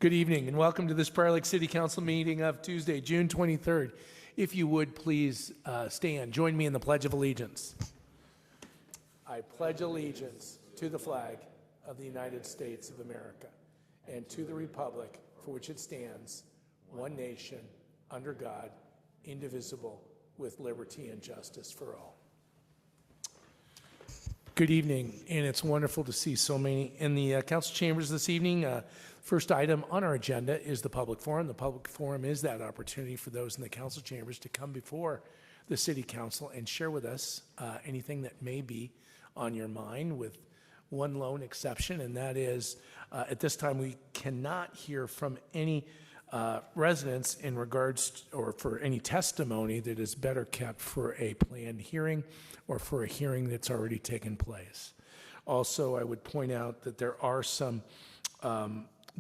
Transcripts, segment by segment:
Good evening and welcome to this Prior Lake City Council meeting of Tuesday, June 23rd. If you would please stand, join me in the Pledge of Allegiance. I pledge allegiance to the flag of the United States of America and to the republic for which it stands, one nation, under God, indivisible, with liberty and justice for all. Good evening, and it's wonderful to see so many in the council chambers this evening. First item on our agenda is the public forum. The public forum is that opportunity for those in the council chambers to come before the city council and share with us anything that may be on your mind, with one lone exception, and that is at this time we cannot hear from any residents in regards or for any testimony that is better kept for a planned hearing or for a hearing that's already taken place. Also, I would point out that there are some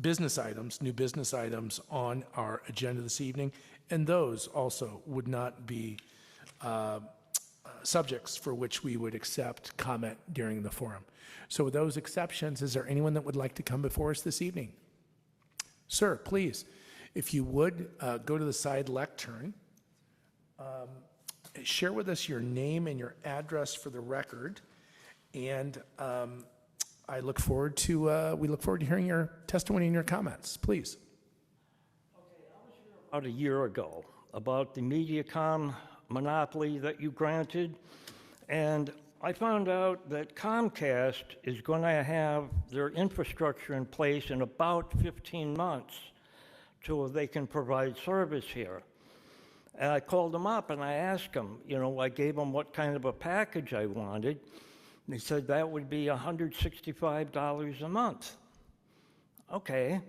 business items, new business items on our agenda this evening, and those also would not be subjects for which we would accept comment during the forum. So with those exceptions, is there anyone that would like to come before us this evening? Sir, please, if you would go to the side lectern, share with us your name and your address for the record, and we look forward to hearing your testimony and your comments. Please. Okay, I was here about a year ago about the Mediacom monopoly that you granted, and I found out that Comcast is going to have their infrastructure in place in about 15 months so they can provide service here. And I called them up and I asked them, I gave them what kind of a package I wanted. And they said that would be $165 a month. Okay.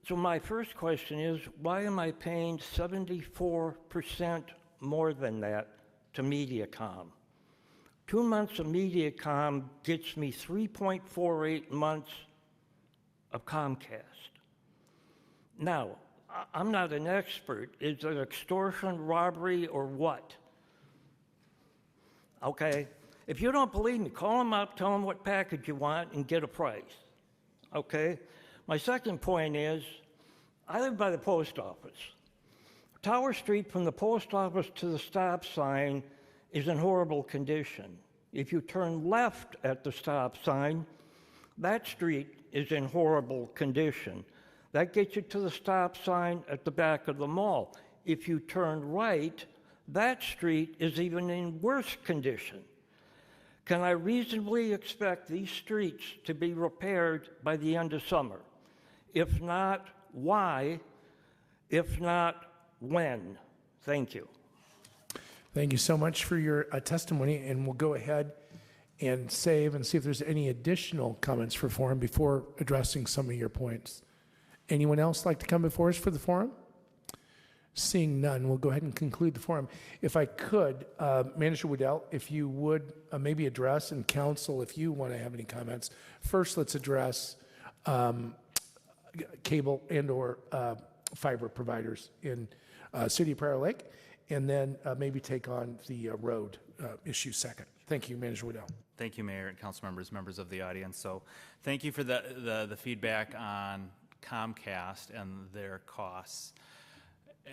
So my first question is, why am I paying 74% more than that to Mediacom? 2 months of Mediacom gets me 3.48 months of Comcast. Now, I'm not an expert. Is it extortion, robbery, or what? Okay. If you don't believe me, call them up, tell them what package you want, and get a price. Okay? My second point is, I live by the post office. Tower Street from the post office to the stop sign is in horrible condition. If you turn left at the stop sign, that street is in horrible condition. That gets you to the stop sign at the back of the mall. If you turn right, that street is even in worse condition. Can I reasonably expect these streets to be repaired by the end of summer? If not, why? If not, when? Thank you. Thank you so much for your testimony, and we'll go ahead and save and see if there's any additional comments for forum before addressing some of your points. Anyone else like to come before us for the forum? Seeing none, we'll go ahead and conclude the forum. If I could, Manager Waddell, if you would maybe address, and council, if you want to have any comments. First, let's address cable and or fiber providers in City of Prior Lake, and then maybe take on the road issue second. Thank you, Manager Waddell. Thank you, Mayor and council members of the audience. So thank you for the feedback on Comcast and their costs.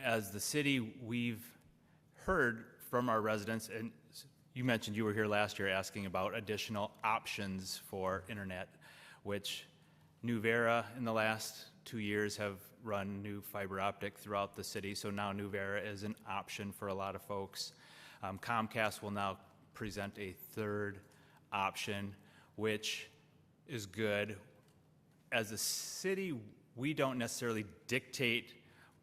As the city, we've heard from our residents, and you mentioned you were here last year asking about additional options for internet, which Nuvera in the last 2 years have run new fiber optic throughout the city, so now Nuvera is an option for a lot of folks. Comcast will now present a third option, which is good. As a city, we don't necessarily dictate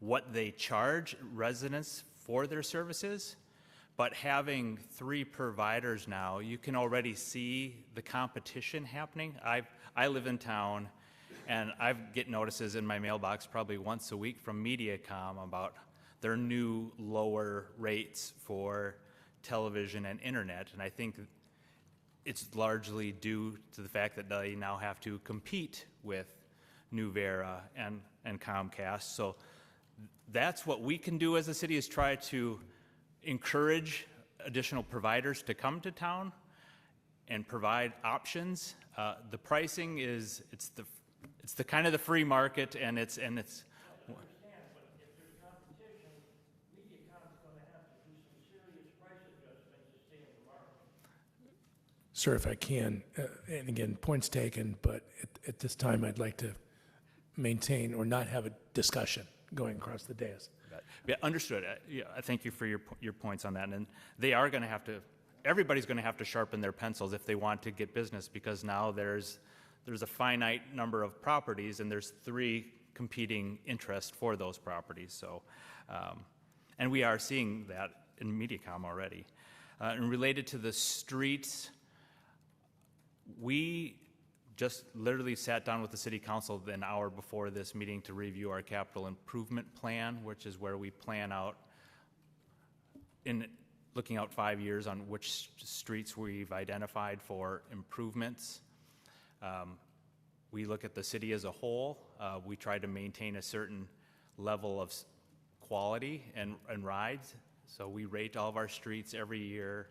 what they charge residents for their services, but having 3 providers now, you can already see the competition happening. I live in town, and I get notices in my mailbox probably once a week from Mediacom about their new lower rates for television and internet, and I think it's largely due to the fact that they now have to compete with Nuvera and Comcast. So that's what we can do as a city, is try to encourage additional providers to come to town and provide options. The pricing is it's it's the kind of the free market, and it's Sir, if I can, and again, points taken, but at this time, I'd like to maintain or not have a discussion going across the dais. Yeah, understood. Yeah, I thank you for your points on that. And they are going to have to, everybody's going to have to sharpen their pencils if they want to get business, because now there's a finite number of properties and there's 3 competing interests for those properties. So, and we are seeing that in MediaCom already. And related to the streets, we just literally sat down with the city council an hour before this meeting to review our capital improvement plan, which is where we plan out, in looking out 5 years, on which streets we've identified for improvements. We look at the city as a whole. We try to maintain a certain level of quality and rides. So we rate all of our streets every year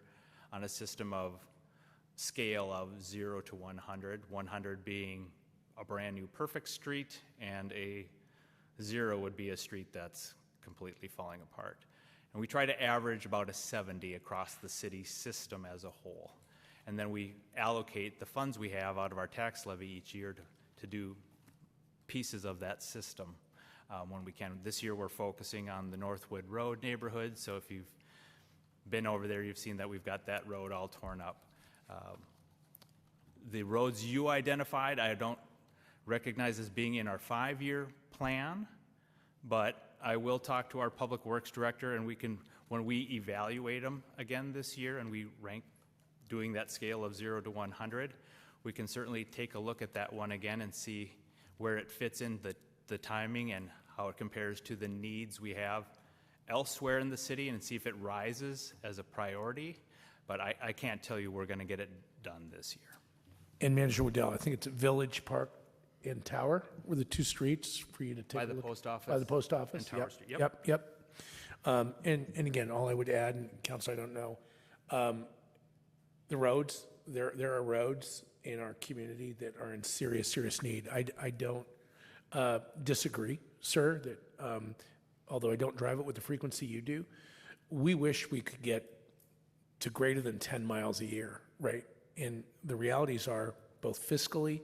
on a system of scale of 0 to 100, 100 being a brand new perfect street, and a 0 would be a street that's completely falling apart. And we try to average about a 70 across the city system as a whole. And then we allocate the funds we have out of our tax levy each year to do pieces of that system when we can. This year we're focusing on the Northwood Road neighborhood, so if you've been over there, you've seen that we've got that road all torn up. The roads you identified, I don't recognize as being in our 5-year plan, but I will talk to our Public Works Director, and we can, when we evaluate them again this year and we rank doing that scale of 0 to 100, we can certainly take a look at that one again and see where it fits in the timing and how it compares to the needs we have elsewhere in the city, and see if it rises as a priority. But I can't tell you we're going to get it done this year. And Manager Waddell, I think it's Village Park and Tower were the 2 streets for you to take By a the look. post office. By the post office. And Tower Yep, Street. Yep. Yep. And again, all I would add, and Council, I don't know, the roads, there are roads in our community that are in serious need. I don't disagree, sir, that although I don't drive it with the frequency you do, we wish we could get to greater than 10 miles a year, right? And the realities are, both fiscally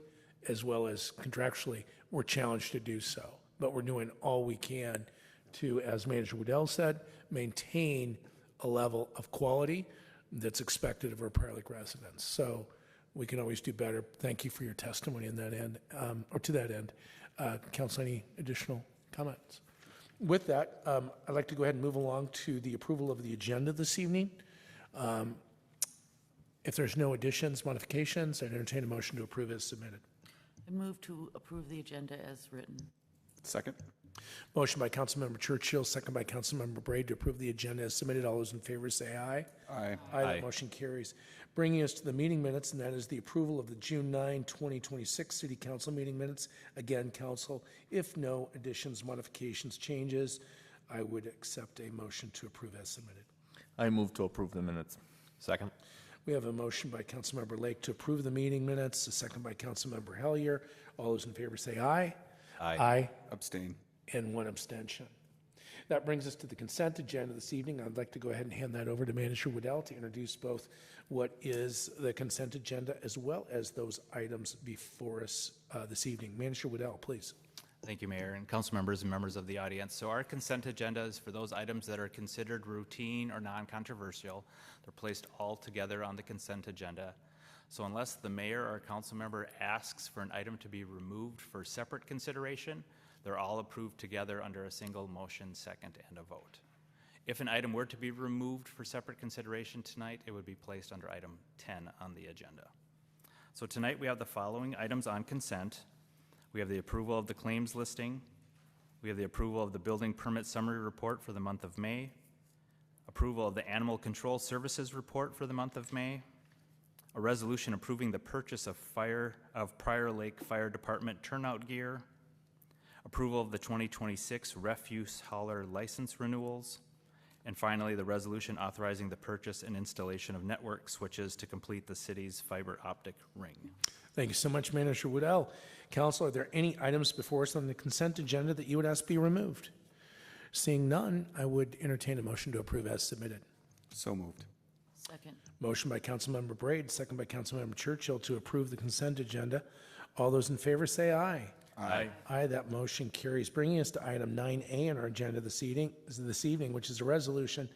as well as contractually, we're challenged to do so. But we're doing all we can to, as Manager Waddell said, maintain a level of quality that's expected of our Prior Lake residents. So we can always do better. Thank you for your testimony in that end, or to that end. Council, any additional comments? With that, I'd like to go ahead and move along to the approval of the agenda this evening. If there's no additions, modifications, I'd entertain a motion to approve as submitted. I move to approve the agenda as written. Second. Motion by Councilmember Churchill, second by Councilmember Braid to approve the agenda as submitted. All those in favor say aye. Aye. Aye. That motion carries. Bringing us to the meeting minutes, and that is the approval of the June 9, 2026 City Council meeting minutes. Again, Council, if no additions, modifications, changes, I would accept a motion to approve as submitted. I move to approve the minutes. Second. We have a motion by Councilmember Lake to approve the meeting minutes, a second by Councilmember Hellier. All those in favor say aye. Aye. Aye. Abstain. And 1 abstention. That brings us to the consent agenda this evening. I'd like to go ahead and hand that over to Manager Waddell to introduce both what is the consent agenda as well as those items before us this evening. Manager Waddell, please. Thank you, Mayor and council members and members of the audience. So our consent agenda is for those items that are considered routine or non-controversial. They're placed all together on the consent agenda. So unless the mayor or council member asks for an item to be removed for separate consideration, they're all approved together under a single motion, second, and a vote. If an item were to be removed for separate consideration tonight, it would be placed under item 10 on the agenda. So tonight we have the following items on consent. We have the approval of the claims listing. We have the approval of the building permit summary report for the month of May. Approval of the animal control services report for the month of May. A resolution approving the purchase of Prior Lake Fire Department turnout gear. Approval of the 2026 refuse hauler license renewals. And finally, the resolution authorizing the purchase and installation of network switches to complete the city's fiber optic ring. Thank you so much, Manager Woodell. Council, are there any items before us on the consent agenda that you would ask be removed? Seeing none, I would entertain a motion to approve as submitted. So moved. Second. Motion by Councilmember Braid, second by Councilmember Churchill to approve the consent agenda. All those in favor say aye. Aye. Aye, that motion carries. Bringing us to item 9A on our agenda this evening, which is a resolution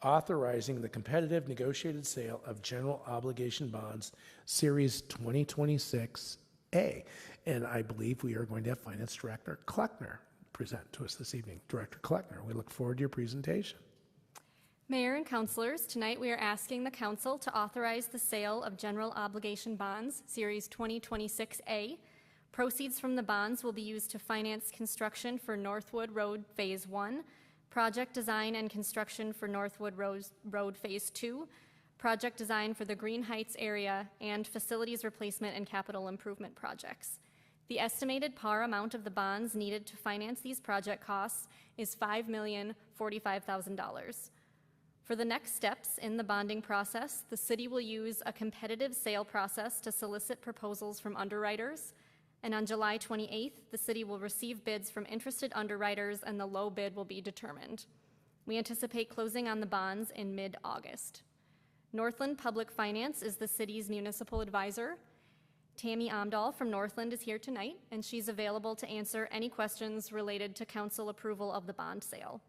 authorizing the competitive negotiated sale of general obligation bonds, Series 2026A. And I believe we are going to have Finance Director Kleckner present to us this evening. Director Kleckner, we look forward to your presentation. Mayor and councilors, tonight we are asking the council to authorize the sale of general obligation bonds, Series 2026A. Proceeds from the bonds will be used to finance construction for Northwood Road Phase 1, project design and construction for Northwood Road Phase 2, project design for the Green Heights area, and facilities replacement and capital improvement projects. The estimated par amount of the bonds needed to finance these project costs is $5,045,000. For the next steps in the bonding process, the city will use a competitive sale process to solicit proposals from underwriters, and on July 28th, the city will receive bids from interested underwriters and the low bid will be determined. We anticipate closing on the bonds in mid-August. Northland Public Finance is the city's municipal advisor. Tammy Amdahl from Northland is here tonight, and she's available to answer any questions related to council approval of the bond sale.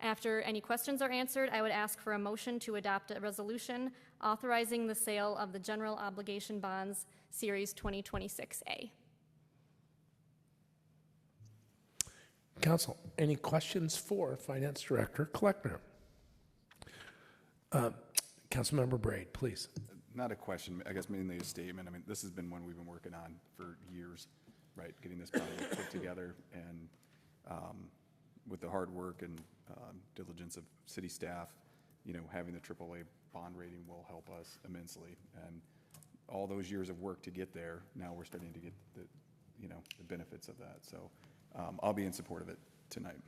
After any questions are answered, I would ask for a motion to adopt a resolution authorizing the sale of the general obligation bonds, Series 2026A. Council, any questions for Finance Director Kleckner? Councilmember Braid, please. Not a question, I guess mainly a statement. I mean, this has been one we've been working on for years, right? Getting this project put together, and with the hard work and diligence of city staff, having the AAA bond rating will help us immensely. And all those years of work to get there, now we're starting to get the benefits of that. So I'll be in support of it tonight.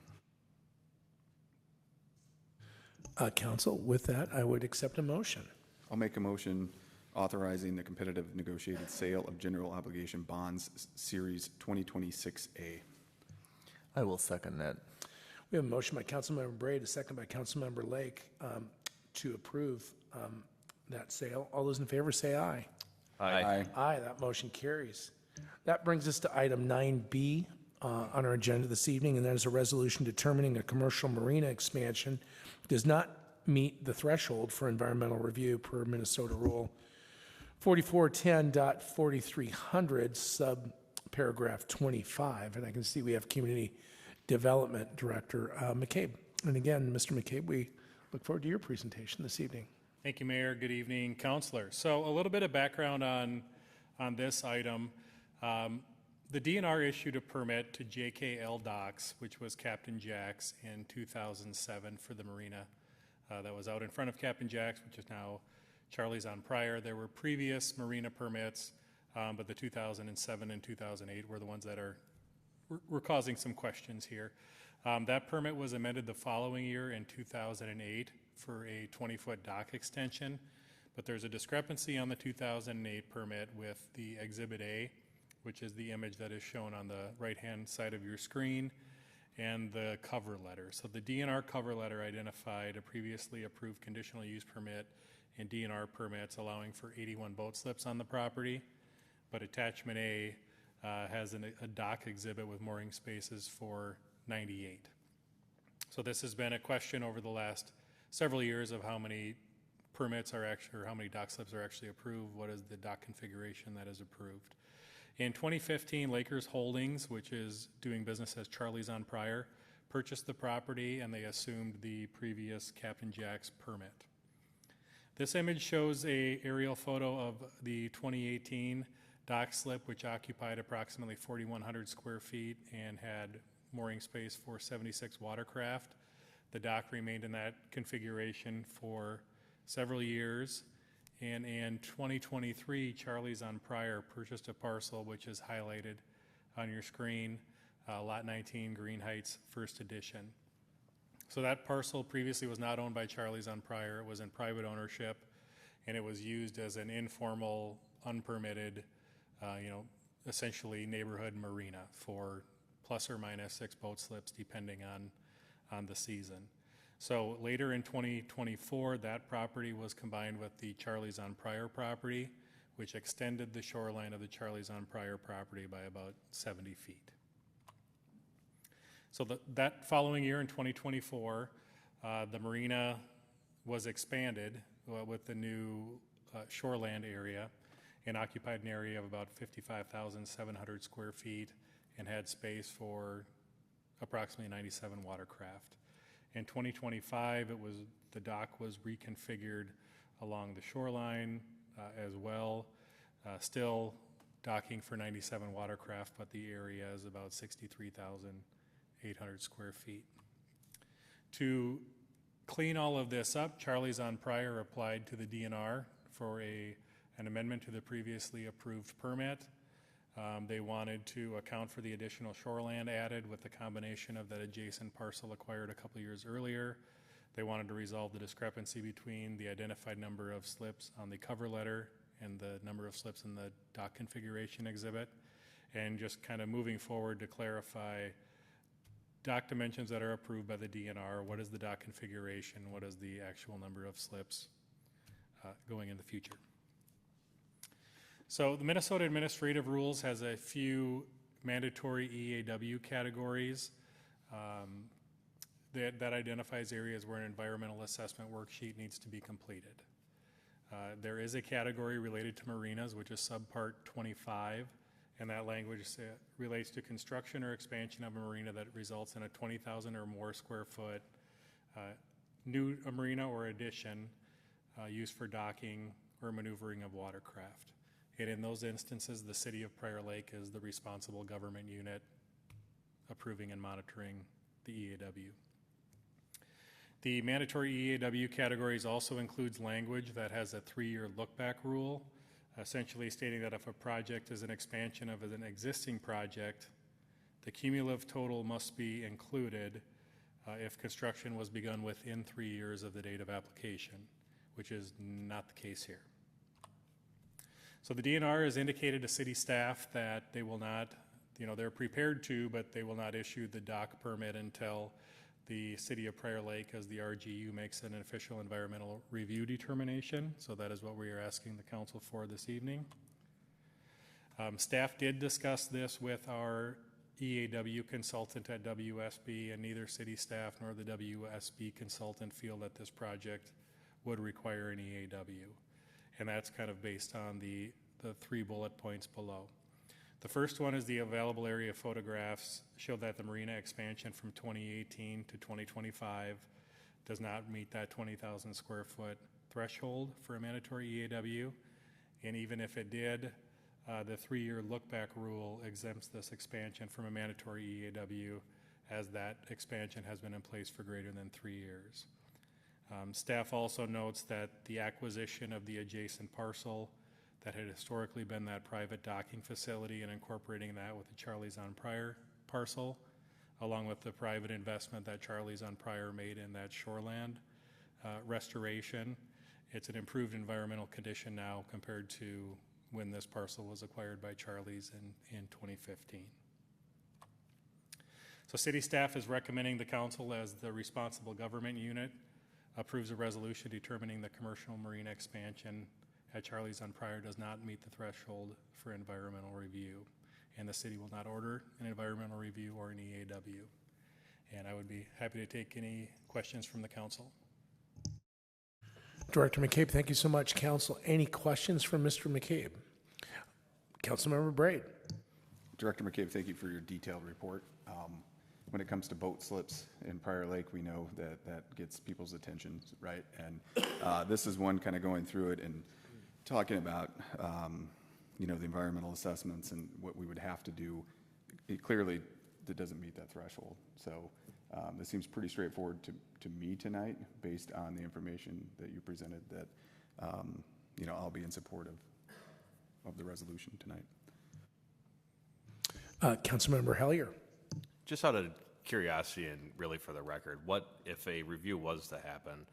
Council, with that, I would accept a motion. I'll make a motion authorizing the competitive negotiated sale of general obligation bonds, Series 2026A. I will second that. We have a motion by Councilmember Braid, a second by Councilmember Lake to approve that sale. All those in favor say aye. Aye. Aye, that motion carries. That brings us to item 9B on our agenda this evening, and that is a resolution determining a commercial marina expansion does not meet the threshold for environmental review per Minnesota Rule 4410.4300, subparagraph 25. And I can see we have Community Development Director McCabe. And again, Mr. McCabe, we look forward to your presentation this evening. Thank you, Mayor. Good evening, councilors. So a little bit of background on this item. The DNR issued a permit to JKL Docks, which was Captain Jack's, in 2007 for the marina that was out in front of Captain Jack's, which is now Charlie's on Pryor. There were previous marina permits, but the 2007 and 2008 were the ones that were causing some questions here. That permit was amended the following year in 2008 for a 20-foot dock extension, but there's a discrepancy on the 2008 permit with the Exhibit A, which is the image that is shown on the right-hand side of your screen, and the cover letter. So the DNR cover letter identified a previously approved conditional use permit and DNR permits allowing for 81 boat slips on the property, but Attachment A has a dock exhibit with mooring spaces for 98. So this has been a question over the last several years of how many permits are actually, or how many dock slips are actually approved, what is the dock configuration that is approved. In 2015, Lakers Holdings, which is doing business as Charlie's on Pryor, purchased the property and they assumed the previous Captain Jack's permit. This image shows an aerial photo of the 2018 dock slip, which occupied approximately 4,100 square feet and had mooring space for 76 watercraft. The dock remained in that configuration for several years. And in 2023, Charlie's on Pryor purchased a parcel which is highlighted on your screen, Lot 19, Green Heights, First Edition. So that parcel previously was not owned by Charlie's on Pryor. It was in private ownership, and it was used as an informal, unpermitted essentially neighborhood marina for plus or minus 6 boat slips depending on the season. So later in 2024, that property was combined with the Charlie's on Pryor property, which extended the shoreline of the Charlie's on Pryor property by about 70 feet. So that following year in 2024, the marina was expanded with the new shoreland area and occupied an area of about 55,700 square feet and had space for approximately 97 watercraft. In 2025, the dock was reconfigured along the shoreline as well, still docking for 97 watercraft, but the area is about 63,800 square feet. To clean all of this up, Charlie's on Pryor applied to the DNR for an amendment to the previously approved permit. They wanted to account for the additional shoreland added with the combination of that adjacent parcel acquired a couple years earlier. They wanted to resolve the discrepancy between the identified number of slips on the cover letter and the number of slips in the dock configuration exhibit, and just kind of moving forward to clarify dock dimensions that are approved by the DNR, what is the dock configuration, what is the actual number of slips going in the future. So the Minnesota Administrative Rules has a few mandatory EAW categories that identifies areas where an environmental assessment worksheet needs to be completed. There is a category related to marinas, which is subpart 25, and that language relates to construction or expansion of a marina that results in a 20,000 or more square foot new marina or addition used for docking or maneuvering of watercraft. And in those instances, the City of Prior Lake is the responsible government unit approving and monitoring the EAW. The mandatory EAW categories also includes language that has a 3-year look-back rule, essentially stating that if a project is an expansion of an existing project, the cumulative total must be included if construction was begun within 3 years of the date of application, which is not the case here. So the DNR has indicated to city staff that they will not, they're prepared to, but they will not issue the dock permit until the City of Prior Lake, as the RGU, makes an official environmental review determination. So that is what we are asking the council for this evening. Staff did discuss this with our EAW consultant at WSB, and neither city staff nor the WSB consultant feel that this project would require an EAW. And that's kind of based on the 3 bullet points below. The first one is the available area photographs show that the marina expansion from 2018 to 2025 does not meet that 20,000 square foot threshold for a mandatory EAW. And even if it did, the 3-year look-back rule exempts this expansion from a mandatory EAW, as that expansion has been in place for greater than 3 years. Staff also notes that the acquisition of the adjacent parcel that had historically been that private docking facility and incorporating that with the Charlie's on Pryor parcel, along with the private investment that Charlie's on Pryor made in that shoreland restoration, it's an improved environmental condition now compared to when this parcel was acquired by Charlie's in 2015. So city staff is recommending the council, as the responsible government unit, approves a resolution determining the commercial marina expansion at Charlie's on Pryor does not meet the threshold for environmental review, and the city will not order an environmental review or an EAW. And I would be happy to take any questions from the council. Director McCabe, thank you so much. Council, any questions from Mr. McCabe? Councilmember Braid. Director McCabe, thank you for your detailed report. When it comes to boat slips in Prior Lake, we know that that gets people's attention, right? And this is one kind of going through it and talking about, the environmental assessments and what we would have to do. Clearly, that doesn't meet that threshold. So this seems pretty straightforward to me tonight, based on the information that you presented, that, I'll be in support of the resolution tonight. Councilmember Hellier. Just out of curiosity and really for the record, what if a review was to happen,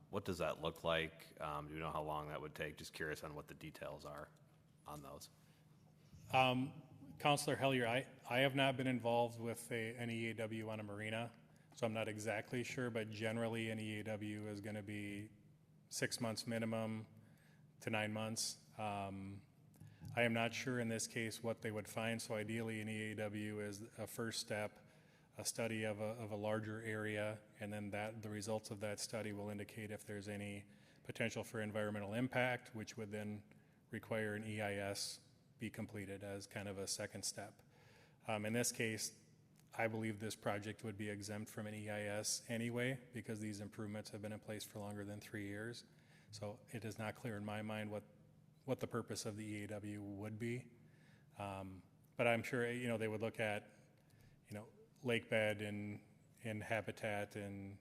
what does that look like? Do you know how long that would take? Just curious on what the details are on those. Counselor Hellier, I have not been involved with an EAW on a marina, so I'm not exactly sure, but generally an EAW is going to be 6 months minimum to 9 months. I am not sure in this case what they would find, so ideally an EAW is a first step, a study of a larger area, and then the results of that study will indicate if there's any potential for environmental impact, which would then require an EIS be completed as kind of a second step. In this case, I believe this project would be exempt from an EIS anyway because these improvements have been in place for longer than 3 years. So it is not clear in my mind what the purpose of the EAW would be. But I'm sure, they would look at, lake bed and habitat and,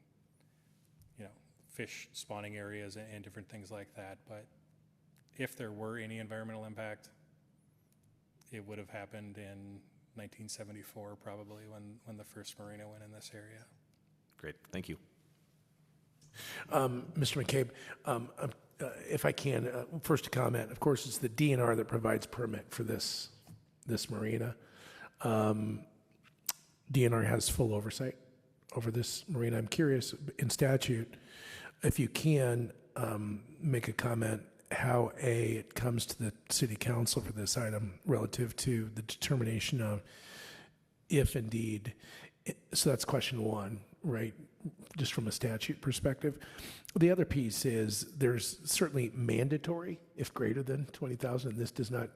fish spawning areas and different things like that. But if there were any environmental impact, it would have happened in 1974 probably when the first marina went in this area. Great, thank you. Mr. McCabe, if I can, first a comment. Of course, it's the DNR that provides permit for this marina. DNR has full oversight over this marina. I'm curious, in statute, if you can make a comment how it comes to the city council for this item relative to the determination of if indeed, so that's question one, right? Just from a statute perspective. The other piece is there's certainly mandatory if greater than 20,000. This does not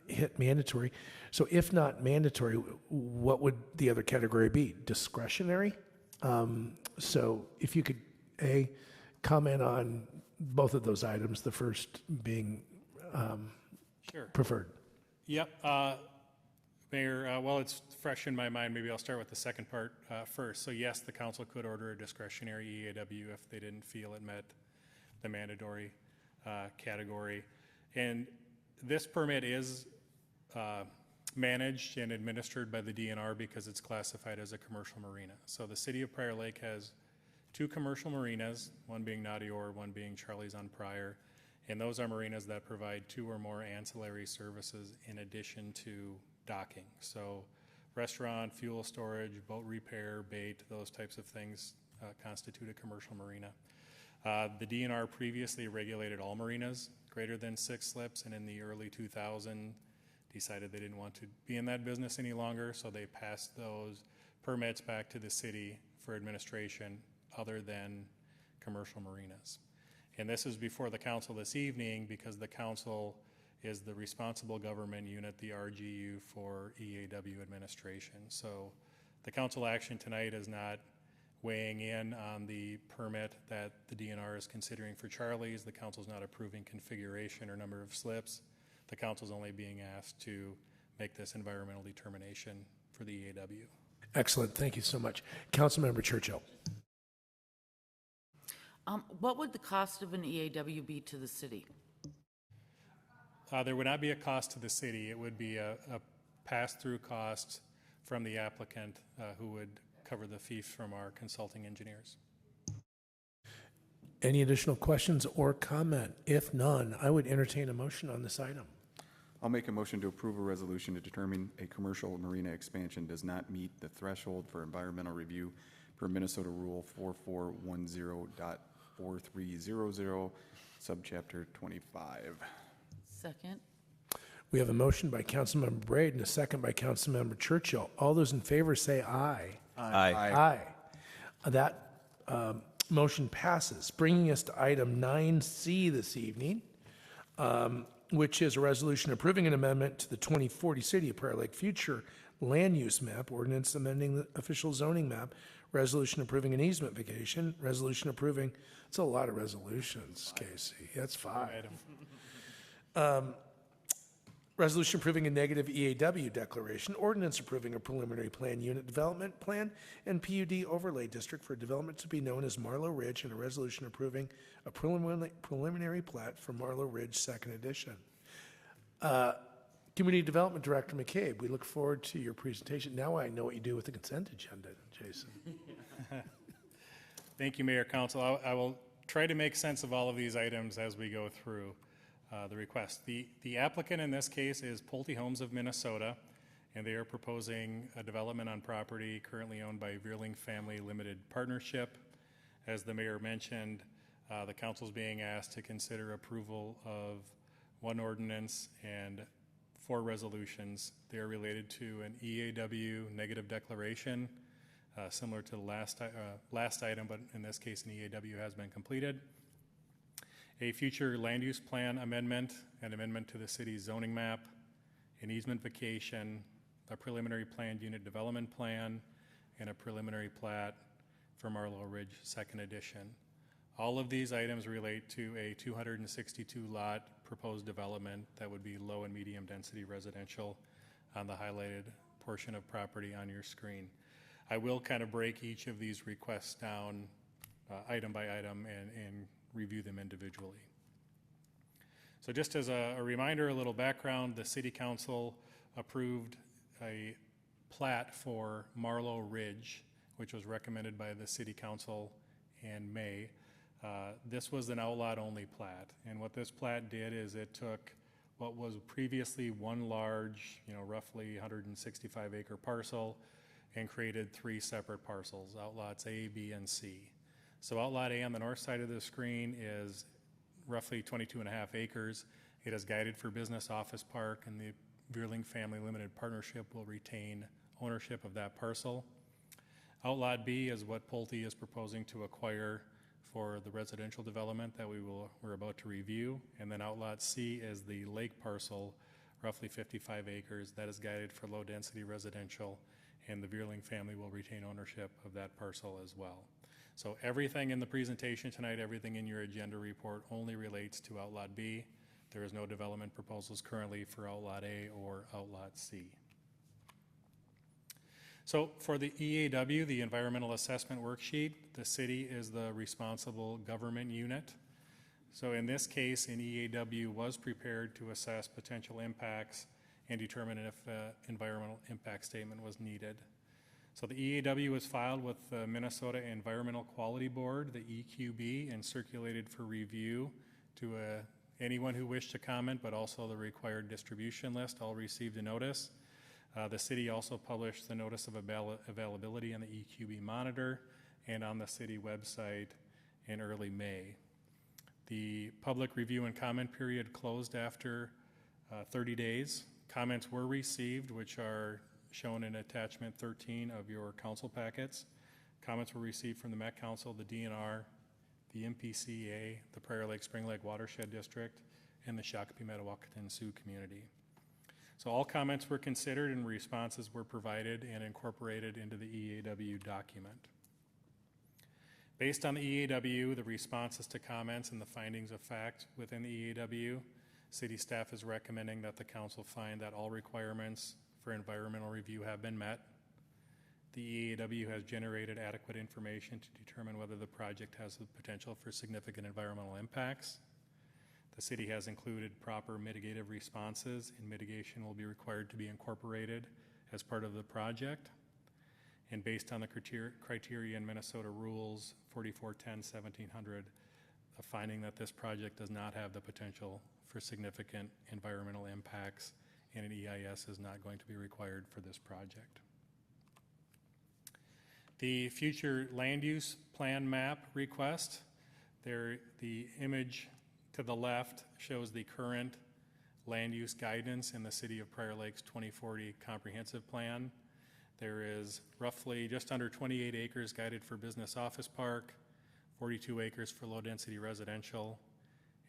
hit mandatory. So if not mandatory, what would the other category be? Discretionary? So if you could, comment on both of those items, the first being Sure. preferred. Yep. Mayor, well, it's fresh in my mind. Maybe I'll start with the second part first. So yes, the council could order a discretionary EAW if they didn't feel it met the mandatory category. And this permit is managed and administered by the DNR because it's classified as a commercial marina. So the city of Prior Lake has 2 commercial marinas, one being Naughty Oar, one being Charlie's on Prior. And those are marinas that provide 2 or more ancillary services in addition to docking. So restaurant, fuel storage, boat repair, bait, those types of things constitute a commercial marina. The DNR previously regulated all marinas greater than 6 slips, and in the early 2000s decided they didn't want to be in that business any longer, so they passed those permits back to the city for administration other than commercial marinas. And this is before the council this evening because the council is the responsible government unit, the RGU, for EAW administration. So the council action tonight is not weighing in on the permit that the DNR is considering for Charlie's. The council's not approving configuration or number of slips. The council's only being asked to make this environmental determination for the EAW. Excellent. Thank you so much. Councilmember Churchill. What would the cost of an EAW be to the city? There would not be a cost to the city. It would be a pass-through cost from the applicant who would cover the fee from our consulting engineers. Any additional questions or comment? If none, I would entertain a motion on this item. I'll make a motion to approve a resolution to determine a commercial marina expansion does not meet the threshold for environmental review per Minnesota Rule 4410.4300, subchapter 25. Second. We have a motion by Councilmember Braid and a second by Councilmember Churchill. All those in favor say aye. Aye. Aye. That motion passes, bringing us to item 9C this evening, which is a resolution approving an amendment to the 2040 City of Prior Lake Future Land Use Map, ordinance amending the official zoning map, resolution approving an easement vacation, resolution approving, it's a lot of resolutions, Casey. That's 5. Resolution approving a negative EAW declaration, ordinance approving a preliminary plan unit development plan and PUD overlay district for development to be known as Marlow Ridge, and a resolution approving a preliminary plat for Marlow Ridge Second Edition. Community Development Director McCabe, we look forward to your presentation. Now I know what you do with the consent agenda, Jason. Thank you, Mayor, Council. I will try to make sense of all of these items as we go through. the request. The applicant in this case is Pulte Homes of Minnesota, and they are proposing a development on property currently owned by Veerling Family Limited Partnership. As the mayor mentioned, the council is being asked to consider approval of one ordinance and 4 resolutions. They are related to an EAW negative declaration, similar to the last item, but in this case, an EAW has been completed. A future land use plan amendment, an amendment to the city's zoning map, an easement vacation, a preliminary planned unit development plan, and a preliminary plat for Marlowe Ridge Second Edition. All of these items relate to a 262 lot proposed development that would be low and medium density residential on the highlighted portion of property on your screen. I will kind of break each of these requests down item by item and review them individually. So just as a reminder, a little background, the City Council approved a plat for Marlowe Ridge, which was recommended by the City Council in May. This was an outlot only plat, and what this plat did is it took what was previously one large, roughly 165 acre parcel and created 3 separate parcels, outlots A, B, and C. So outlot A on the north side of the screen is roughly 22.5 acres. It is guided for business office park, and the Veerling Family Limited Partnership will retain ownership of that parcel. Outlot B is what Pulte is proposing to acquire for the residential development that we're about to review. And then Outlot C is the lake parcel, roughly 55 acres, that is guided for low density residential, and the Veerling family will retain ownership of that parcel as well. So everything in the presentation tonight, everything in your agenda report only relates to Outlot B. There is no development proposals currently for Outlot A or Outlot C. So for the EAW, the Environmental Assessment Worksheet, the city is the responsible government unit. So in this case, an EAW was prepared to assess potential impacts and determine if an environmental impact statement was needed. So the EAW was filed with the Minnesota Environmental Quality Board, the EQB, and circulated for review to anyone who wished to comment, but also the required distribution list all received a notice. The city also published the notice of availability in the EQB monitor and on the city website in early May. The public review and comment period closed after 30 days. Comments were received, which are shown in attachment 13 of your council packets. Comments were received from the Met Council, the DNR, the MPCA, the Prior Lake Spring Lake Watershed District, and the Shakopee Metawakan Sioux community. So all comments were considered and responses were provided and incorporated into the EAW document. Based on the EAW, the responses to comments, and the findings of fact within the EAW, city staff is recommending that the council find that all requirements for environmental review have been met. The EAW has generated adequate information to determine whether the project has the potential for significant environmental impacts. The city has included proper mitigative responses, and mitigation will be required to be incorporated as part of the project. And based on the criteria in Minnesota rules 4410-1700, a finding that this project does not have the potential for significant environmental impacts, and an EIS is not going to be required for this project. The future land use plan map request, the image to the left shows the current land use guidance in the City of Prior Lake's 2040 comprehensive plan. There is roughly just under 28 acres guided for business office park, 42 acres for low density residential,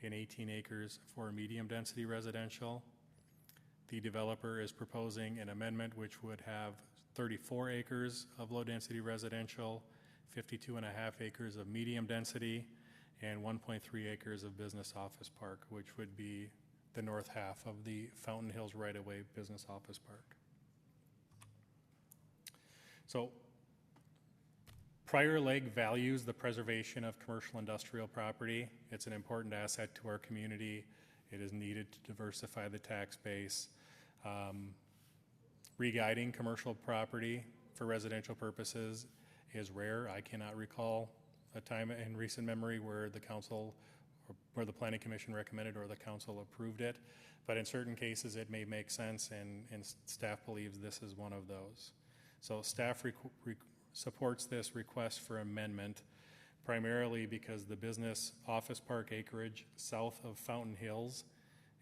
and 18 acres for medium density residential. The developer is proposing an amendment which would have 34 acres of low density residential, 52.5 acres of medium density, and 1.3 acres of business office park, which would be the north half of the Fountain Hills right-of-way business office park. So Prior Lake values the preservation of commercial industrial property. It's an important asset to our community. It is needed to diversify the tax base. Re-guiding commercial property for residential purposes is rare. I cannot recall a time in recent memory where the council where the planning commission recommended or the council approved it. But in certain cases, it may make sense, and staff believes this is one of those. So staff supports this request for amendment primarily because the business office park acreage south of Fountain Hills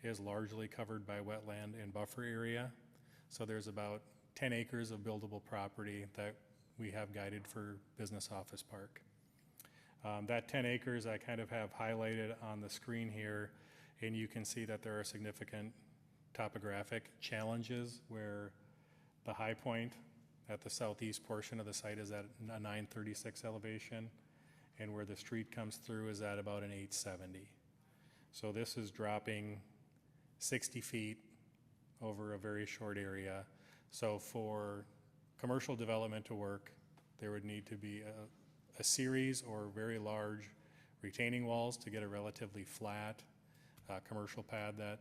is largely covered by wetland and buffer area. So there's about 10 acres of buildable property that we have guided for business office park. That 10 acres I kind of have highlighted on the screen here, and you can see that there are significant topographic challenges where the high point at the southeast portion of the site is at a 936 elevation, and where the street comes through is at about an 870. So this is dropping 60 feet over a very short area. So for commercial development to work, there would need to be a series or very large retaining walls to get a relatively flat commercial pad that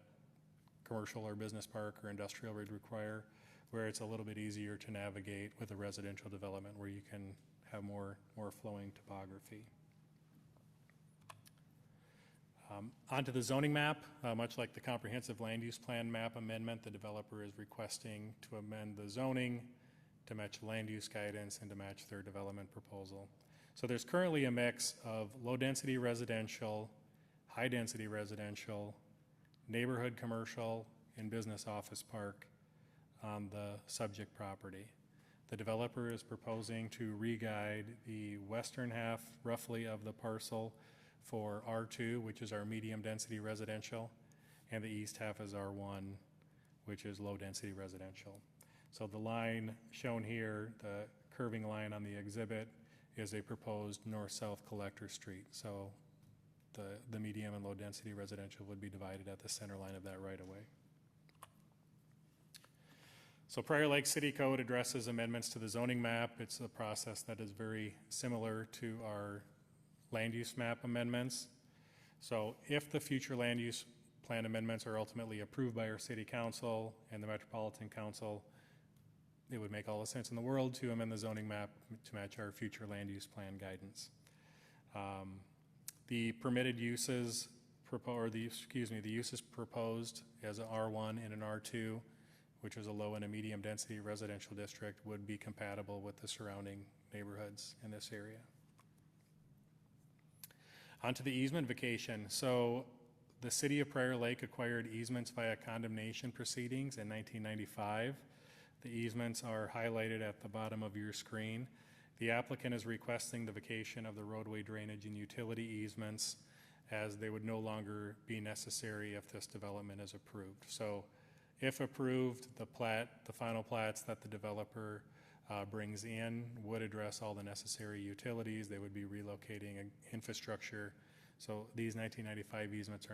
commercial or business park or industrial would require, where it's a little bit easier to navigate with a residential development where you can have more flowing topography. Onto the zoning map, much like the comprehensive land use plan map amendment, the developer is requesting to amend the zoning to match land use guidance and to match their development proposal. So there's currently a mix of low-density residential, high-density residential, neighborhood commercial, and business office park on the subject property. The developer is proposing to re-guide the western half roughly of the parcel for R2, which is our medium-density residential, and the east half is R1, which is low-density residential. So the line shown here, the curving line on the exhibit, is a proposed north-south collector street. So the medium and low-density residential would be divided at the center line of that right-of-way. So Prior Lake City Code addresses amendments to the zoning map. It's a process that is very similar to our land use map amendments. So if the future land use plan amendments are ultimately approved by our city council and the Metropolitan Council, it would make all the sense in the world to amend the zoning map to match our future land use plan guidance. The permitted uses, the uses proposed as an R1 and an R2, which is a low and a medium density residential district, would be compatible with the surrounding neighborhoods in this area. Onto the easement vacation. So the city of Prior Lake acquired easements via condemnation proceedings in 1995. The easements are highlighted at the bottom of your screen. The applicant is requesting the vacation of the roadway drainage and utility easements, as they would no longer be necessary if this development is approved. So if approved, the final plats that the developer brings in would address all the necessary utilities. They would be relocating infrastructure. So these 1995 easements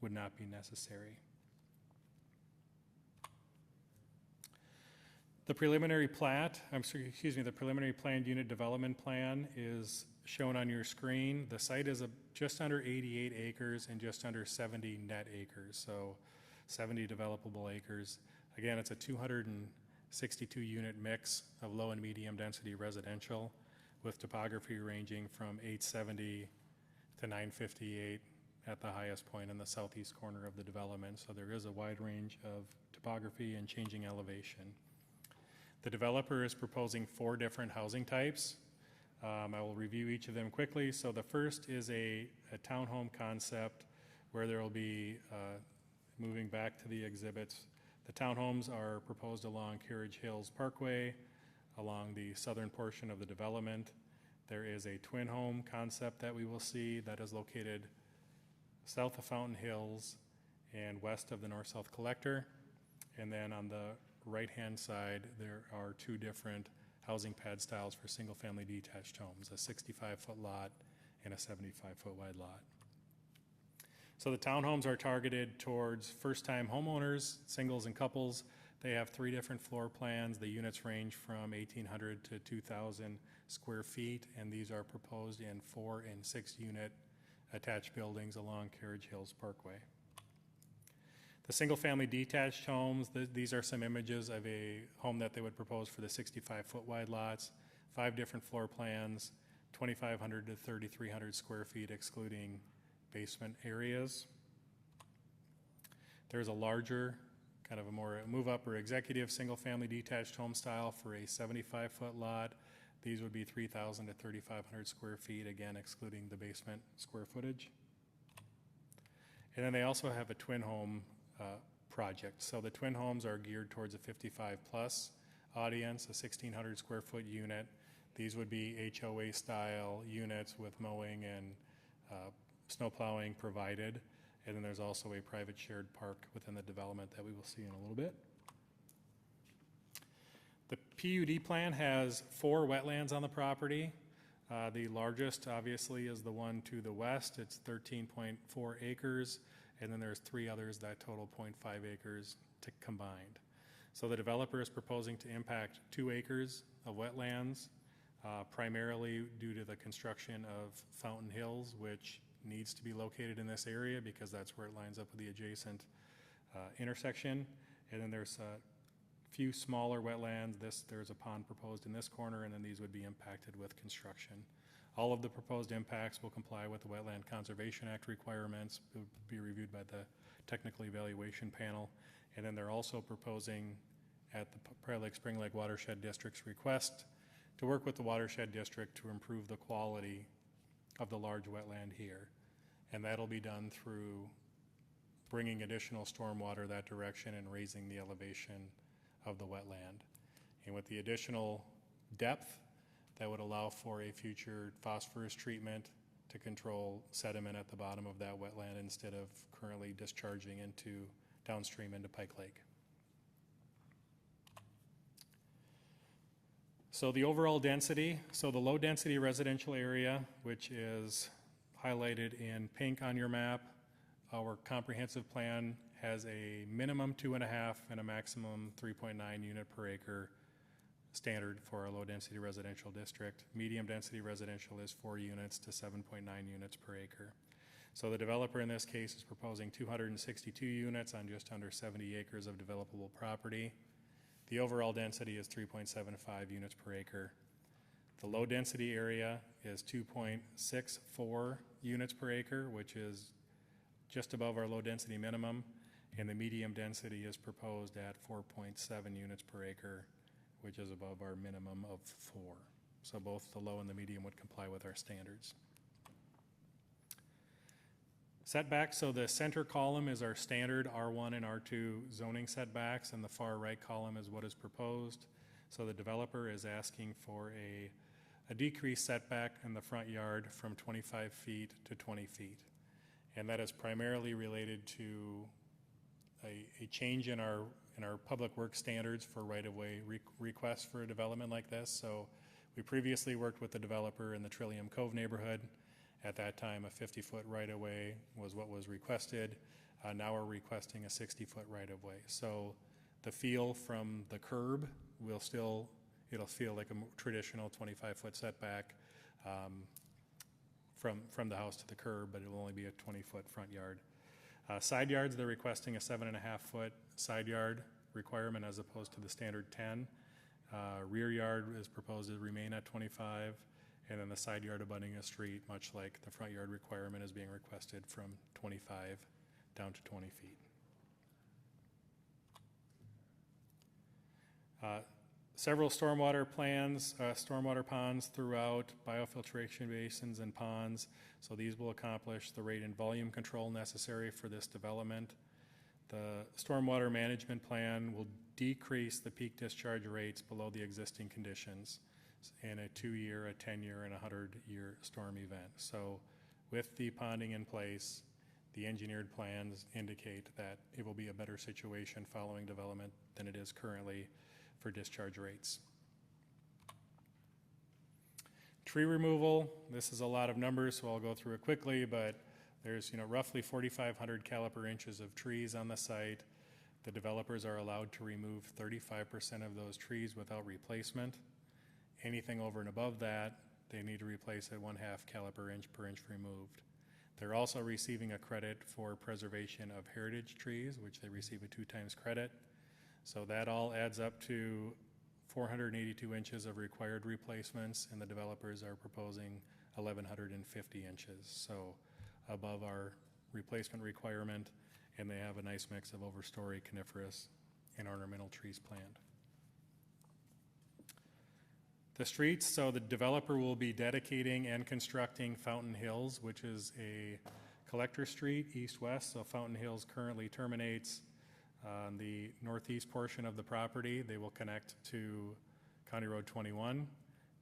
would not be necessary. The preliminary the preliminary planned unit development plan is shown on your screen. The site is just under 88 acres and just under 70 net acres, so 70 developable acres. Again, it's a 262 unit mix of low and medium density residential with topography ranging from 870 to 958 at the highest point in the southeast corner of the development. So there is a wide range of topography and changing elevation. The developer is proposing 4 different housing types. I will review each of them quickly. So the first is a townhome concept where there will be, moving back to the exhibits, the townhomes are proposed along Carriage Hills Parkway, along the southern portion of the development. There is a twin home concept that we will see that is located south of Fountain Hills and west of the north-south collector. And then on the right-hand side, there are 2 different housing pad styles for single-family detached homes, a 65-foot lot and a 75-foot wide lot. So the townhomes are targeted towards first-time homeowners, singles and couples. They have 3 different floor plans. The units range from 1,800 to 2,000 square feet, and these are proposed in 4 and 6 unit attached buildings along Carriage Hills Parkway. The single-family detached homes, these are some images of a home that they would propose for the 65-foot wide lots, 5 different floor plans, 2,500 to 3,300 square feet, excluding basement areas. There's a larger, kind of a more move-up or executive single-family detached home style for a 75-foot lot. These would be 3,000 to 3,500 square feet, again excluding the basement square footage. And then they also have a twin home project. So the twin homes are geared towards a 55-plus audience, a 1,600 square foot unit. These would be HOA-style units with mowing and snow plowing provided. And then there's also a private shared park within the development that we will see in a little bit. The PUD plan has 4 wetlands on the property. The largest, obviously, is the one to the west. It's 13.4 acres, and then there's 3 others that total 0.5 acres combined. So the developer is proposing to impact 2 acres of wetlands, primarily due to the construction of Fountain Hills, which needs to be located in this area because that's where it lines up with the adjacent intersection. And then there's a few smaller wetlands. There's a pond proposed in this corner, and then these would be impacted with construction. All of the proposed impacts will comply with the Wetland Conservation Act requirements. It would be reviewed by the Technical Evaluation Panel. And then they're also proposing at the Prior Lake Spring Lake Watershed District's request to work with the Watershed District to improve the quality of the large wetland here. And that'll be done through bringing additional stormwater that direction and raising the elevation of the wetland. And with the additional depth, that would allow for a future phosphorus treatment to control sediment at the bottom of that wetland instead of currently discharging downstream into Pike Lake. So the overall density, so the low density residential area, which is highlighted in pink on your map, our comprehensive plan has a minimum 2.5 and a maximum 3.9 unit per acre standard for our low density residential district. Medium density residential is 4 units to 7.9 units per acre. So the developer in this case is proposing 262 units on just under 70 acres of developable property. The overall density is 3.75 units per acre. The low density area is 2.64 units per acre, which is just above our low density minimum, and the medium density is proposed at 4.7 units per acre, which is above our minimum of 4. So both the low and the medium would comply with our standards. Setbacks, so the center column is our standard R1 and R2 zoning setbacks, and the far right column is what is proposed. So the developer is asking for a decreased setback in the front yard from 25 feet to 20 feet. And that is primarily related to a change in our public works standards for right-of-way requests for a development like this. So we previously worked with the developer in the Trillium Cove neighborhood. At that time, a 50-foot right-of-way was what was requested. Now we're requesting a 60-foot right-of-way. So the feel from the curb it'll feel like a traditional 25-foot setback from the house to the curb, but it will only be a 20-foot front yard. Side yards, they're requesting a 7.5-foot side yard requirement as opposed to the standard 10. Rear yard is proposed to remain at 25, and then the side yard abutting a street, much like the front yard requirement, is being requested from 25 down to 20 feet. Several stormwater plans, stormwater ponds throughout, biofiltration basins and ponds. So these will accomplish the rate and volume control necessary for this development. The stormwater management plan will decrease the peak discharge rates below the existing conditions in a 2-year, a 10-year, and a 100-year storm event. So with the ponding in place, the engineered plans indicate that it will be a better situation following development than it is currently for discharge rates. Tree removal, this is a lot of numbers, so I'll go through it quickly, but there's roughly 4,500 caliper inches of trees on the site. The developers are allowed to remove 35% of those trees without replacement. Anything over and above that, they need to replace at 1/2 caliper inch per inch removed. They're also receiving a credit for preservation of heritage trees, which they receive a 2 times credit. So that all adds up to 482 inches of required replacements, and the developers are proposing 1,150 inches. So above our replacement requirement, and they have a nice mix of overstory coniferous and ornamental trees planned. The streets, so the developer will be dedicating and constructing Fountain Hills, which is a collector street, east-west. So Fountain Hills currently terminates on the northeast portion of the property. They will connect to County Road 21.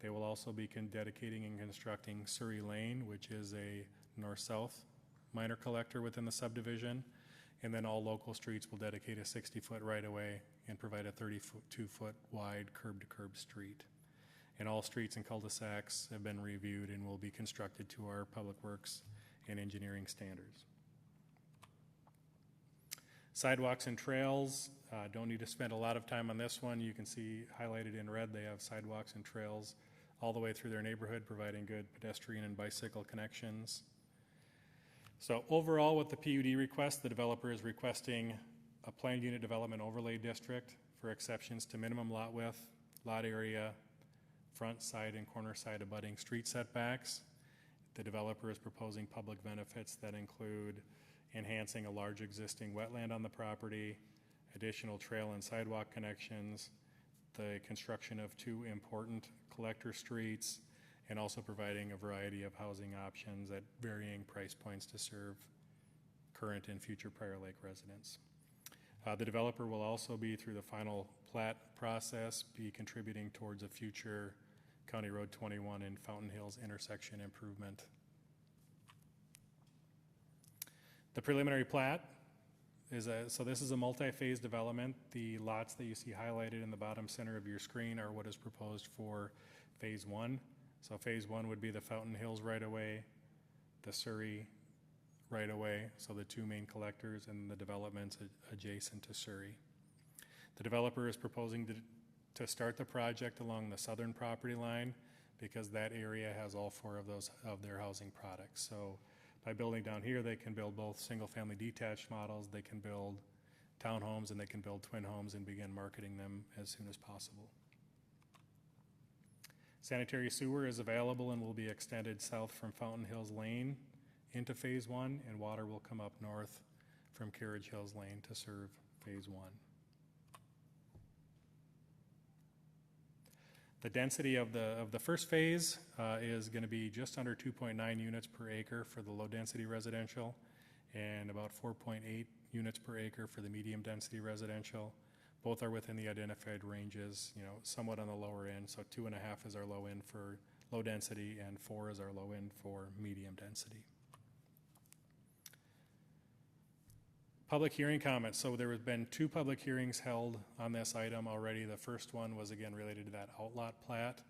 They will also be dedicating and constructing Surrey Lane, which is a north-south minor collector within the subdivision. And then all local streets will dedicate a 60-foot right-of-way and provide a 32-foot wide curb-to-curb street. And all streets and cul-de-sacs have been reviewed and will be constructed to our public works and engineering standards. Sidewalks and trails, don't need to spend a lot of time on this one. You can see highlighted in red, they have sidewalks and trails all the way through their neighborhood, providing good pedestrian and bicycle connections. So overall, with the PUD request, the developer is requesting a planned unit development overlay district for exceptions to minimum lot width, lot area, front, side, and corner side abutting street setbacks. The developer is proposing public benefits that include enhancing a large existing wetland on the property, additional trail and sidewalk connections, the construction of 2 important collector streets, and also providing a variety of housing options at varying price points to serve current and future Prior Lake residents. The developer will also be, through the final plat process, be contributing towards a future County Road 21 and Fountain Hills intersection improvement. The preliminary plat is so this is a multi-phase development. The lots that you see highlighted in the bottom center of your screen are what is proposed for phase 1. So phase 1 would be the Fountain Hills right-of-way, the Surrey right-of-way, so the 2 main collectors, and the developments adjacent to Surrey. The developer is proposing to start the project along the southern property line because that area has all 4 of their housing products. So by building down here, they can build both single-family detached models, they can build townhomes, and they can build twin homes and begin marketing them as soon as possible. Sanitary sewer is available and will be extended south from Fountain Hills Lane into phase 1, and water will come up north from Carriage Hills Lane to serve phase 1. The density of the first phase is going to be just under 2.9 units per acre for the low density residential and about 4.8 units per acre for the medium density residential. Both are within the identified ranges, somewhat on the lower end. So 2.5 is our low end for low density and 4 is our low end for medium density. Public hearing comments. So there have been 2 public hearings held on this item already. The first one was again related to that outlot plat.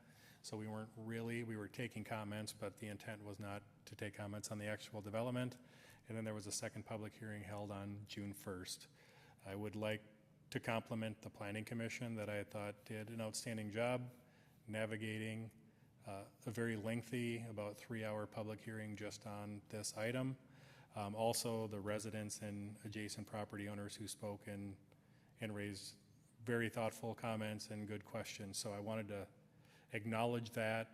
So we were taking comments, but the intent was not to take comments on the actual development. And then there was a second public hearing held on June 1st. I would like to compliment the Planning Commission that I thought did an outstanding job navigating a very lengthy, about 3-hour public hearing just on this item. Also, the residents and adjacent property owners who spoke and raised very thoughtful comments and good questions. So I wanted to acknowledge that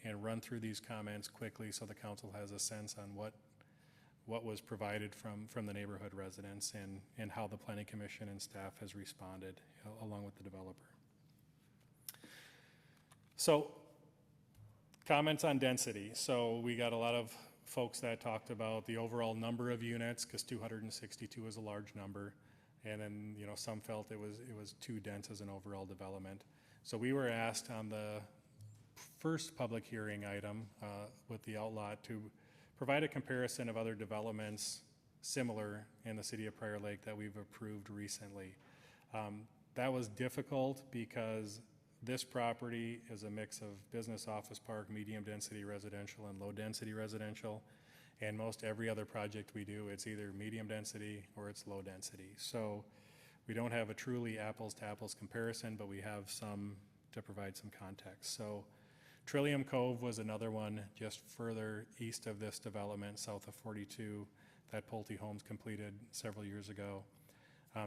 and run through these comments quickly so the council has a sense on what was provided from the neighborhood residents and how the Planning Commission and staff has responded along with the developer. So comments on density. So we got a lot of folks that talked about the overall number of units because 262 is a large number, and then some felt it was too dense as an overall development. So we were asked on the first public hearing item with the outlot to provide a comparison of other developments similar in the city of Prior Lake that we've approved recently. That was difficult because this property is a mix of business office park, medium density residential, and low density residential. And most every other project we do, it's either medium density or it's low density. So we don't have a truly apples to apples comparison, but we have some to provide some context. So Trillium Cove was another one just further east of this development, south of 42, that Pulte Homes completed several years ago.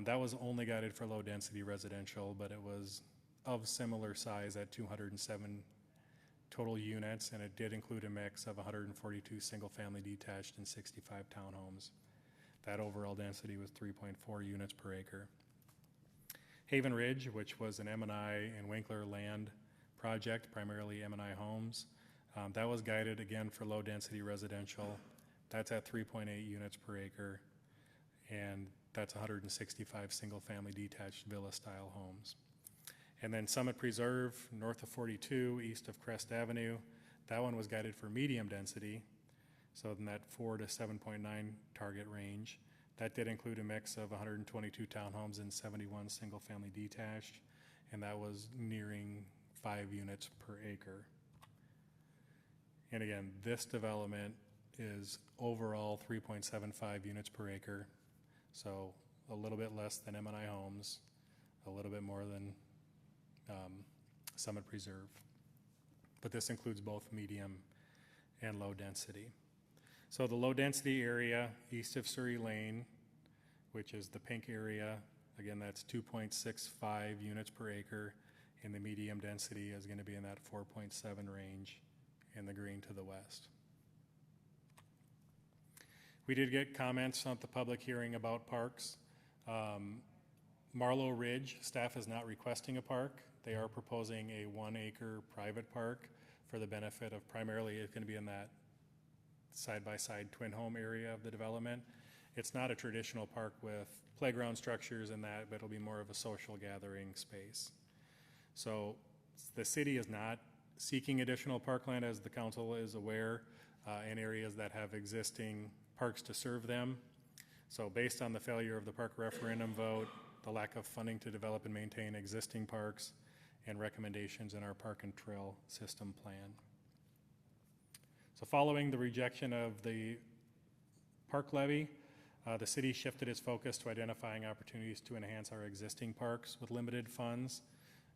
That was only guided for low density residential, but it was of similar size at 207 total units, and it did include a mix of 142 single-family detached and 65 townhomes. That overall density was 3.4 units per acre. Haven Ridge, which was an M&I and Winkler land project, primarily M&I homes, that was guided again for low-density residential. That's at 3.8 units per acre, and that's 165 single-family detached villa-style homes. And then Summit Preserve, north of 42, east of Crest Avenue, that one was guided for medium density, so in that 4 to 7.9 target range. That did include a mix of 122 townhomes and 71 single-family detached, and that was nearing 5 units per acre. And again, this development is overall 3.75 units per acre, so a little bit less than M&I homes, a little bit more than Summit Preserve. But this includes both medium and low density. So the low density area east of Surrey Lane, which is the pink area, again, that's 2.65 units per acre, and the medium density is going to be in that 4.7 range in the green to the west. We did get comments at the public hearing about parks. Marlow Ridge, staff is not requesting a park. They are proposing a 1-acre private park for the benefit of primarily, it's going to be in that side-by-side twin home area of the development. It's not a traditional park with playground structures and that, but it'll be more of a social gathering space. So the city is not seeking additional parkland, as the council is aware, in areas that have existing parks to serve them. So based on the failure of the park referendum vote, the lack of funding to develop and maintain existing parks, and recommendations in our park and trail system plan. So following the rejection of the park levy, the city shifted its focus to identifying opportunities to enhance our existing parks with limited funds.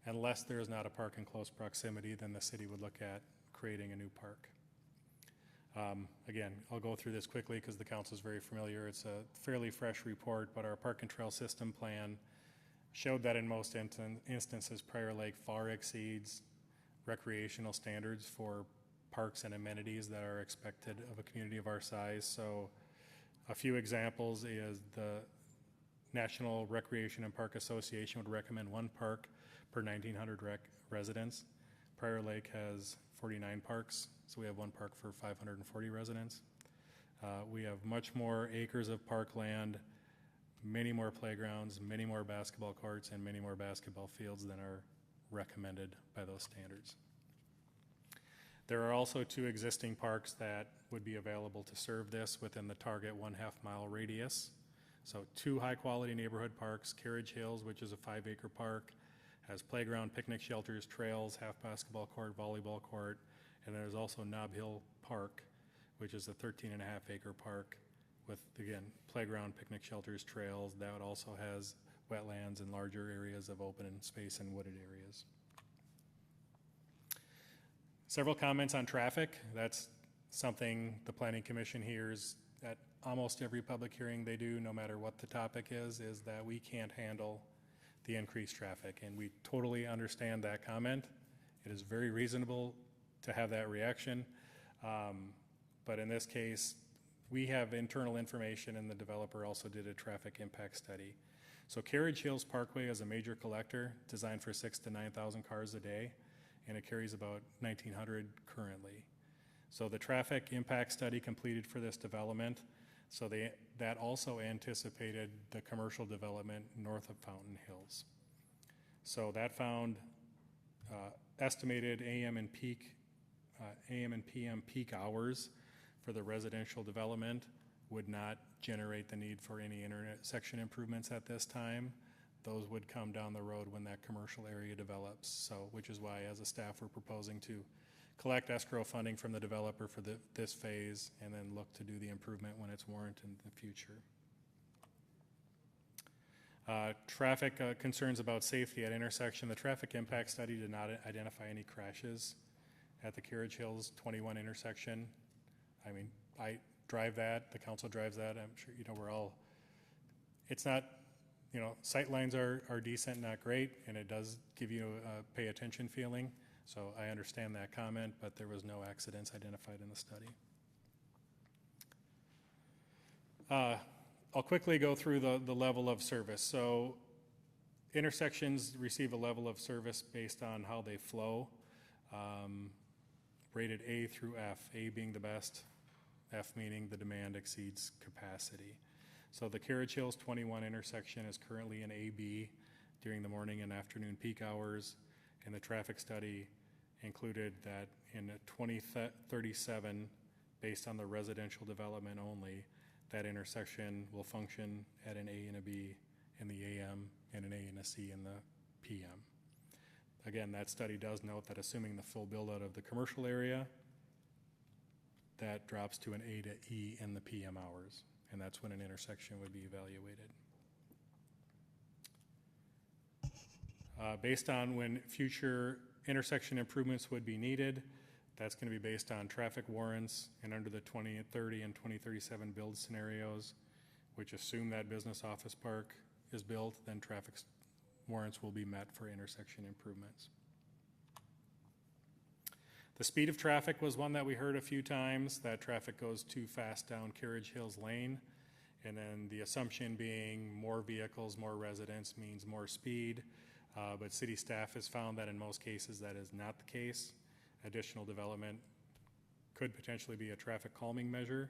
Unless there is not a park in close proximity, then the city would look at creating a new park. Again, I'll go through this quickly because the council is very familiar. It's a fairly fresh report, but our park and trail system plan showed that in most instances, Prior Lake far exceeds recreational standards for parks and amenities that are expected of a community of our size. So a few examples is the National Recreation and Park Association would recommend 1 park per 1,900 residents. Prior Lake has 49 parks, so we have 1 park for 540 residents. We have much more acres of parkland, many more playgrounds, many more basketball courts, and many more basketball fields than are recommended by those standards. There are also 2 existing parks that would be available to serve this within the target 1/2 mile radius. So 2 high-quality neighborhood parks, Carriage Hills, which is a 5-acre park, has playground, picnic shelters, trails, half basketball court, volleyball court, and there's also Nob Hill Park, which is a 13.5-acre park with, again, playground, picnic shelters, trails. That also has wetlands and larger areas of open space and wooded areas. Several comments on traffic. That's something the Planning Commission hears at almost every public hearing they do, no matter what the topic is that we can't handle the increased traffic, and we totally understand that comment. It is very reasonable to have that reaction, but in this case, we have internal information, and the developer also did a traffic impact study. So Carriage Hills Parkway is a major collector designed for 6,000 to 9,000 cars a day, and it carries about 1,900 currently. So the traffic impact study completed for this development, so that also anticipated the commercial development north of Fountain Hills. So that found estimated AM and PM peak hours for the residential development would not generate the need for any intersection improvements at this time. Those would come down the road when that commercial area develops. So, which is why, as a staff, we're proposing to collect escrow funding from the developer for this phase and then look to do the improvement when it's warranted in the future. Traffic concerns about safety at intersection. The traffic impact study did not identify any crashes at the Carriage Hills 21 intersection. I mean, I drive that, the council drives that. I'm sure, we're all, it's not, sight lines are decent, not great, and it does give you a pay attention feeling. So I understand that comment, but there was no accidents identified in the study. I'll quickly go through the level of service. So intersections receive a level of service based on how they flow, rated A through F, A being the best, F meaning the demand exceeds capacity. So the Carriage Hills 21 intersection is currently an AB during the morning and afternoon peak hours, and the traffic study included that in 2037, based on the residential development only, that intersection will function at an A and a B in the AM and an A and a C in the PM. Again, that study does note that assuming the full build out of the commercial area, that drops to an A to E in the PM hours, and that's when an intersection would be evaluated. Based on when future intersection improvements would be needed, that's going to be based on traffic warrants and under the 2030 and 2037 build scenarios, which assume that business office park is built, then traffic warrants will be met for intersection improvements. The speed of traffic was one that we heard a few times, that traffic goes too fast down Carriage Hills Lane, and then the assumption being more vehicles, more residents means more speed, but city staff has found that in most cases that is not the case. Additional development could potentially be a traffic calming measure.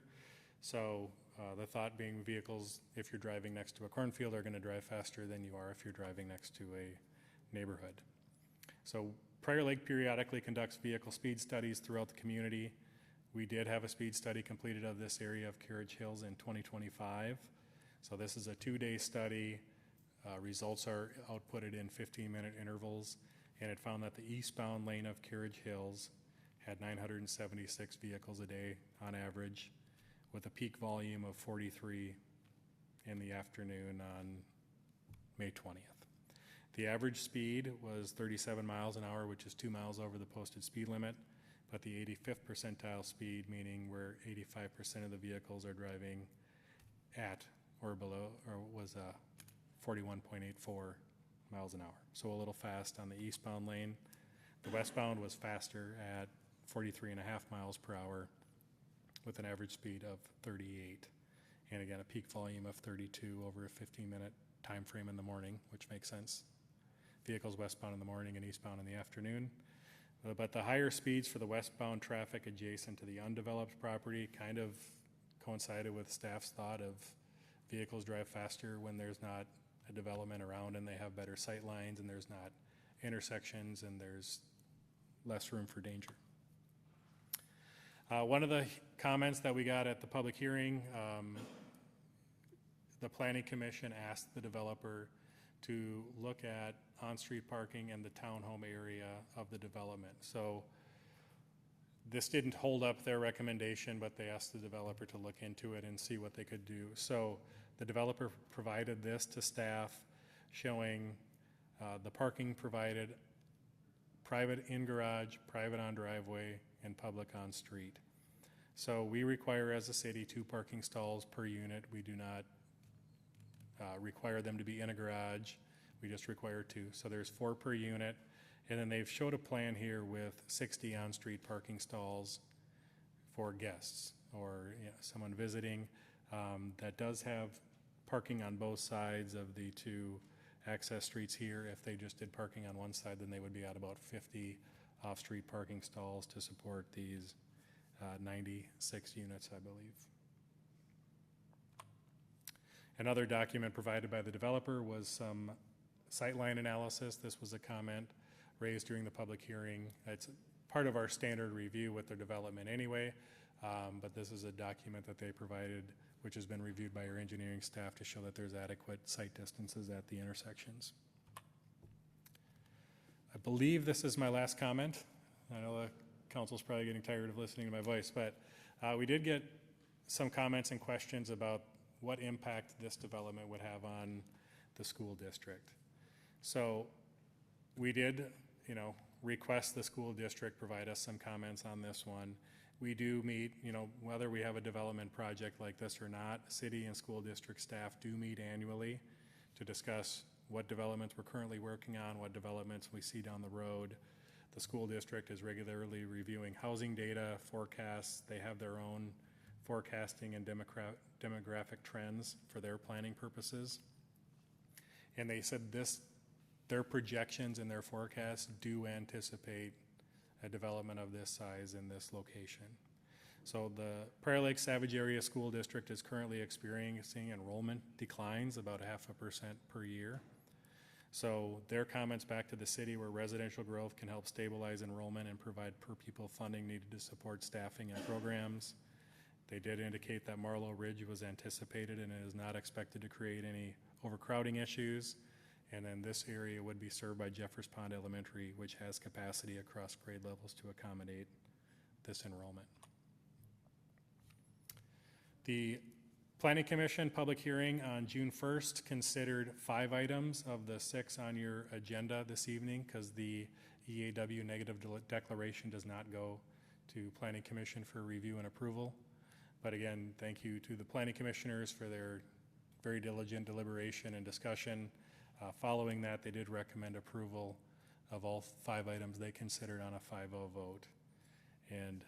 So the thought being vehicles, if you're driving next to a cornfield, are going to drive faster than you are if you're driving next to a neighborhood. So Prior Lake periodically conducts vehicle speed studies throughout the community. We did have a speed study completed of this area of Carriage Hills in 2025. So this is a 2-day study. Results are outputted in 15-minute intervals, and it found that the eastbound lane of Carriage Hills had 976 vehicles a day on average, with a peak volume of 43 in the afternoon on May 20th. The average speed was 37 miles an hour, which is 2 miles over the posted speed limit, but the 85th percentile speed, meaning where 85% of the vehicles are driving at or below, or was 41.84 miles an hour. So a little fast on the eastbound lane. The westbound was faster at 43.5 miles per hour with an average speed of 38. And again, a peak volume of 32 over a 15-minute time frame in the morning, which makes sense. Vehicles westbound in the morning and eastbound in the afternoon. But the higher speeds for the westbound traffic adjacent to the undeveloped property kind of coincided with staff's thought of vehicles drive faster when there's not a development around and they have better sight lines and there's not intersections and there's less room for danger. One of the comments that we got at the public hearing, the Planning Commission asked the developer to look at on-street parking and the townhome area of the development. So this didn't hold up their recommendation, but they asked the developer to look into it and see what they could do. So the developer provided this to staff showing the parking provided, private in garage, private on driveway, and public on street. So we require as a city 2 parking stalls per unit. We do not require them to be in a garage. We just require 2. So there's 4 per unit. And then they've showed a plan here with 60 on-street parking stalls for guests or someone visiting. That does have parking on both sides of the 2 access streets here. If they just did parking on one side, then they would be at about 50 off-street parking stalls to support these 96 units, I believe. Another document provided by the developer was some sightline analysis. This was a comment raised during the public hearing. It's part of our standard review with their development anyway, but this is a document that they provided, which has been reviewed by our engineering staff to show that there's adequate sight distances at the intersections. I believe this is my last comment. I know the council's probably getting tired of listening to my voice, but we did get some comments and questions about what impact this development would have on the school district. So we did, request the school district provide us some comments on this one. We do meet, whether we have a development project like this or not, city and school district staff do meet annually to discuss what developments we're currently working on, what developments we see down the road. The school district is regularly reviewing housing data, forecasts. They have their own forecasting and demographic trends for their planning purposes. And they said their projections and their forecasts do anticipate a development of this size in this location. So the Prior Lake Savage Area School District is currently experiencing enrollment declines about 0.5% per year. So their comments back to the city were residential growth can help stabilize enrollment and provide per pupil funding needed to support staffing and programs. They did indicate that Marlow Ridge was anticipated and is not expected to create any overcrowding issues. And then this area would be served by Jeffers Pond Elementary, which has capacity across grade levels to accommodate this enrollment. The Planning Commission public hearing on June 1st considered 5 items of the 6 on your agenda this evening because the EAW negative declaration does not go to Planning Commission for review and approval. But again, thank you to the Planning Commissioners for their very diligent deliberation and discussion. Following that, they did recommend approval of all 5 items they considered on a 5-0 vote. And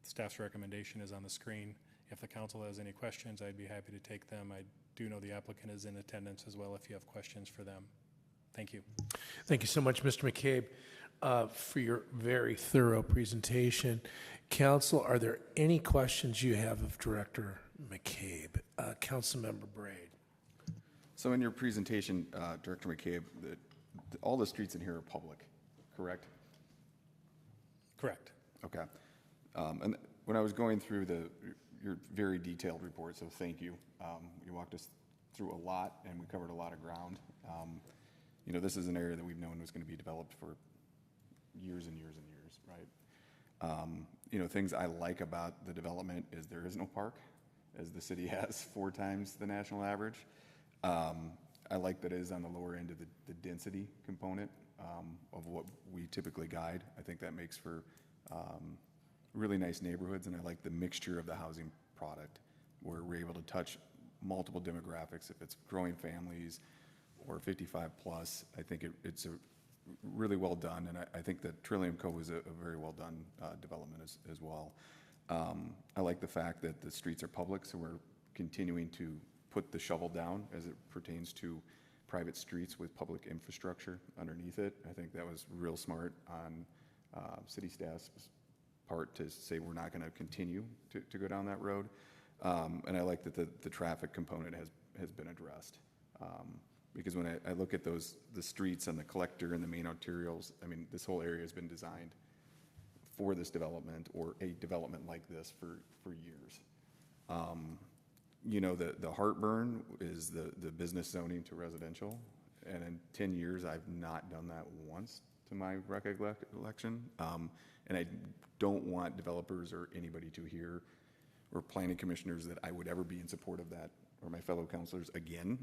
staff's recommendation is on the screen. If the council has any questions, I'd be happy to take them. I do know the applicant is in attendance as well if you have questions for them. Thank you. Thank you so much, Mr. McCabe, for your very thorough presentation. Council, are there any questions you have of Director McCabe? Councilmember Braid. So in your presentation, Director McCabe, all the streets in here are public, correct? Correct. Okay. And when I was going through your very detailed report, so thank you. You walked us through a lot, and we covered a lot of ground. You know, this is an area that we've known was going to be developed for years and years and years, right? You know, things I like about the development is there is no park, as the city has 4 times the national average. I like that it is on the lower end of the density component of what we typically guide. I think that makes for really nice neighborhoods, and I like the mixture of the housing product where we're able to touch multiple demographics. If it's growing families or 55 plus, I think it's a really well done, and I think that Trillium Cove is a very well done development as well. I like the fact that the streets are public, so we're continuing to put the shovel down as it pertains to private streets with public infrastructure underneath it. I think that was real smart on city staff's part to say we're not going to continue to go down that road. And I like that the traffic component has been addressed. Because when I look at the streets and the collector and the main arterials, I mean, this whole area has been designed for this development or a development like this for years. You know, the heartburn is the business zoning to residential. And in 10 years, I've not done that once to my recollection. And I don't want developers or anybody to hear, or planning commissioners, that I would ever be in support of that, or my fellow counselors again,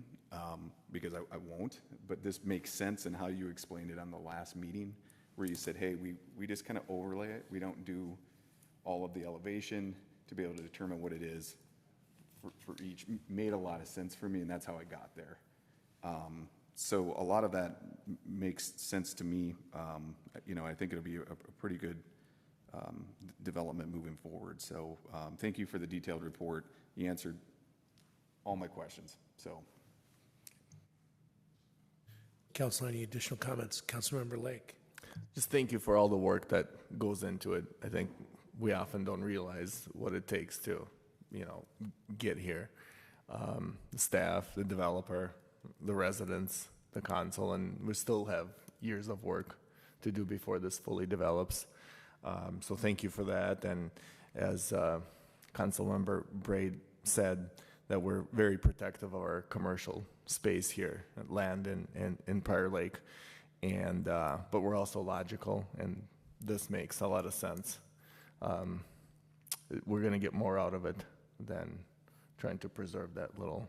because I won't. But this makes sense in how you explained it on the last meeting, where you said, hey, we just kind of overlay it. We don't do all of the elevation to be able to determine what it is for each. Made a lot of sense for me, and that's how I got there. So a lot of that makes sense to me. You know, I think it'll be a pretty good development moving forward. So thank you for the detailed report. You answered all my questions. So, Council, any additional comments? Councilmember Lake. Just thank you for all the work that goes into it. I think we often don't realize what it takes to, you know, get here. The staff, the developer, the residents, the council, and we still have years of work to do before this fully develops. So thank you for that. And as Councilmember Braid said, that we're very protective of our commercial space here at land in Prior Lake. And but we're also logical, and this makes a lot of sense. We're going to get more out of it than trying to preserve that little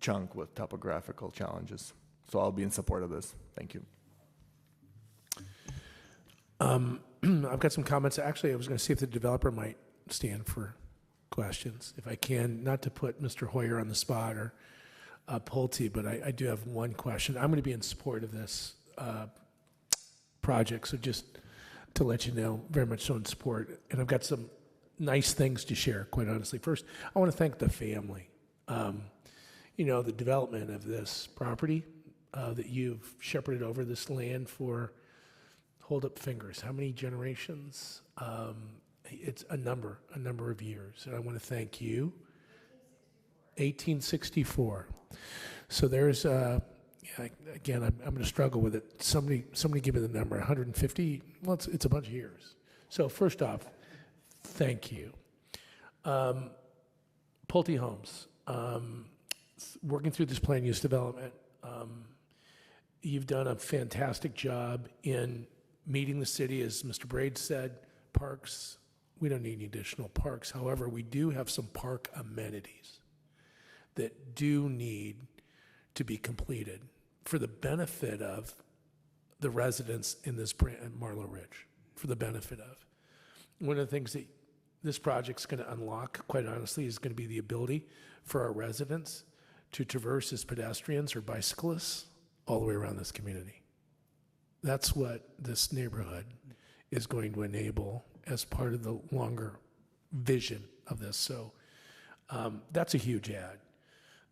chunk with topographical challenges. So I'll be in support of this. Thank you. I've got some comments. Actually, I was going to see if the developer might stand for questions, if I can, not to put Mr. Hoyer on the spot or Pulte, but I do have one question. I'm going to be in support of this project. So just to let you know, very much so in support. And I've got some nice things to share, quite honestly. First, I want to thank the family. The development of this property, that you've shepherded over this land for, hold up fingers, how many generations? It's a number of years. And I want to thank you. 1864. So there's, again, I'm going to struggle with it. Somebody give me the number, 150? Well, it's a bunch of years. So first off, thank you. Pulte Homes, working through this plan use development, you've done a fantastic job in meeting the city, as Mr. Braid said, parks. We don't need any additional parks. However, we do have some park amenities that do need to be completed for the benefit of the residents in this Marlow Ridge, for the benefit of. One of the things that this project's going to unlock, quite honestly, is going to be the ability for our residents to traverse as pedestrians or bicyclists all the way around this community. That's what this neighborhood is going to enable as part of the longer vision of this. So that's a huge add.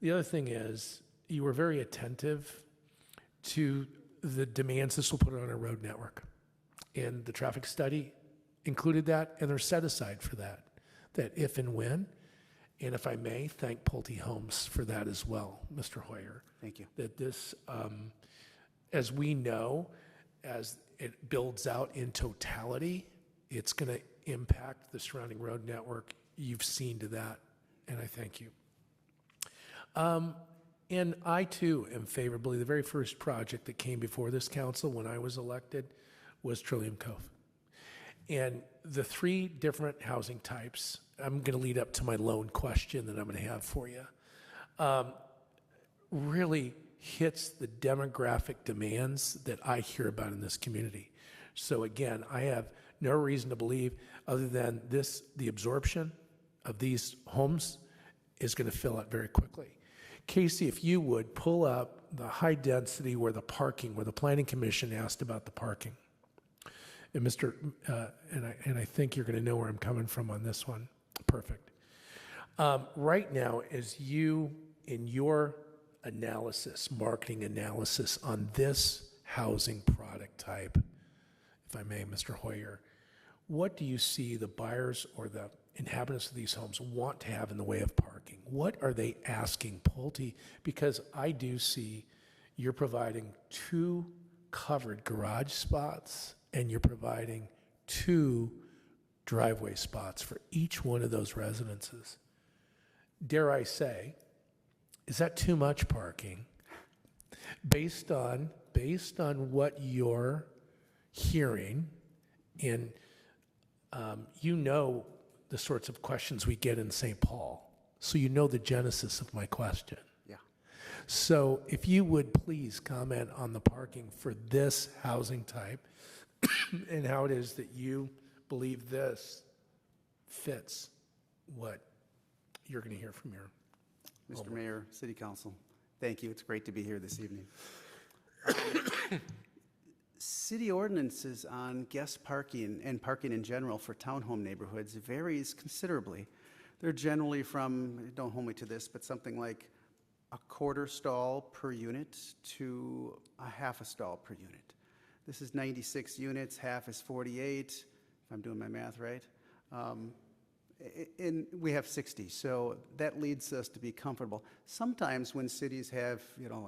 The other thing is you were very attentive to the demands this will put on our road network. And the traffic study included that, and they're set aside for that if and when, and if I may, thank Pulte Homes for that as well, Mr. Hoyer. Thank you. That this, as we know, as it builds out in totality, it's going to impact the surrounding road network. You've seen to that, and I thank you. And I, too, am favorably, the very first project that came before this council when I was elected was Trillium Cove. And the three different housing types, I'm going to lead up to my lone question that I'm going to have for you, really hits the demographic demands that I hear about in this community. So again, I have no reason to believe other than the absorption of these homes is going to fill out very quickly. Casey, if you would pull up the high density where the Planning Commission asked about the parking. And and I think you're going to know where I'm coming from on this one. Perfect. Right now, as you, in your analysis, marketing analysis on this housing product type, if I may, Mr. Hoyer, what do you see the buyers or the inhabitants of these homes want to have in the way of parking? What are they asking Pulte? Because I do see you're providing 2 covered garage spots and you're providing 2 driveway spots for each one of those residences. Dare I say, is that too much parking? Based on what you're hearing, and you know the sorts of questions we get in St. Paul, so you know the genesis of my question. Yeah. So if you would please comment on the parking for this housing type and how it is that you believe this fits what you're going to hear from your Mr. Mayor, City Council, thank you. It's great to be here this evening. City ordinances on guest parking and parking in general for townhome neighborhoods varies considerably. They're generally from, don't hold me to this, but something like a quarter stall per unit to a half a stall per unit. This is 96 units, half is 48, if I'm doing my math right. And we have 60, so that leads us to be comfortable. Sometimes when cities have,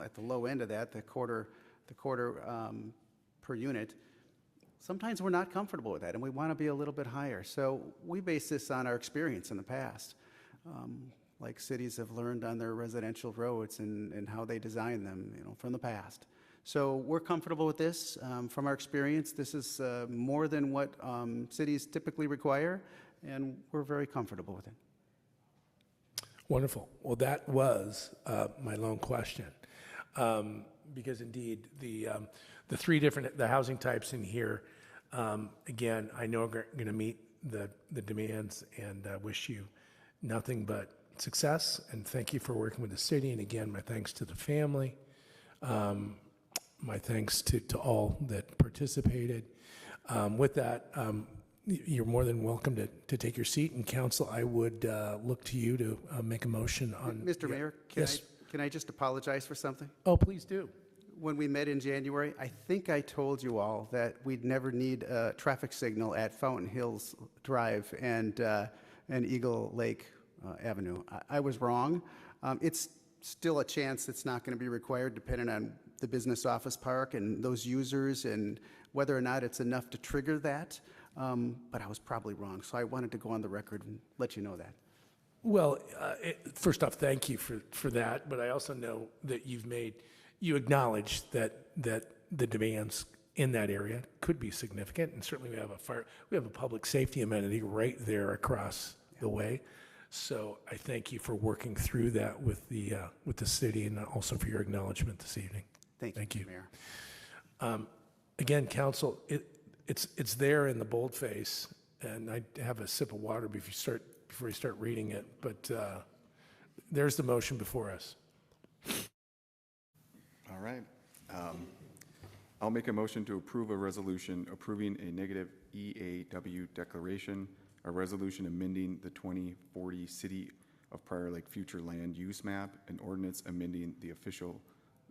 at the low end of that, the quarter per unit, sometimes we're not comfortable with that, and we want to be a little bit higher. So we base this on our experience in the past, like cities have learned on their residential roads and how they design them, from the past. So we're comfortable with this. From our experience, this is more than what cities typically require, and we're very comfortable with it. Wonderful. Well, that was my lone question, because indeed the housing types in here, again, I know are going to meet the demands, and wish you nothing but success. And thank you for working with the city. And again, my thanks to the family. my thanks to all that participated. With that, you're more than welcome to take your seat. And council, I would look to you to make a motion on. Mr. Mayor, can I just apologize for something? Oh, please do. When we met in January, I think I told you all that we'd never need a traffic signal at Fountain Hills Drive and Eagle Lake Avenue. I was wrong. It's still a chance it's not going to be required depending on the business office park and those users and whether or not it's enough to trigger that. But I was probably wrong. So I wanted to go on the record and let you know that. Well, first off, thank you for that. But I also know that you acknowledge that the demands in that area could be significant, and certainly we have a public safety amenity right there across the way. So I thank you for working through that with the city, and also for your acknowledgement this evening. Thank you, Mayor. Again, council, it's there in the boldface, and I have a sip of water before you start reading it. But there's the motion before us. All right. I'll make a motion to approve a resolution approving a negative EAW declaration, a resolution amending the 2040 City of Prior Lake Future Land Use Map, an ordinance amending the official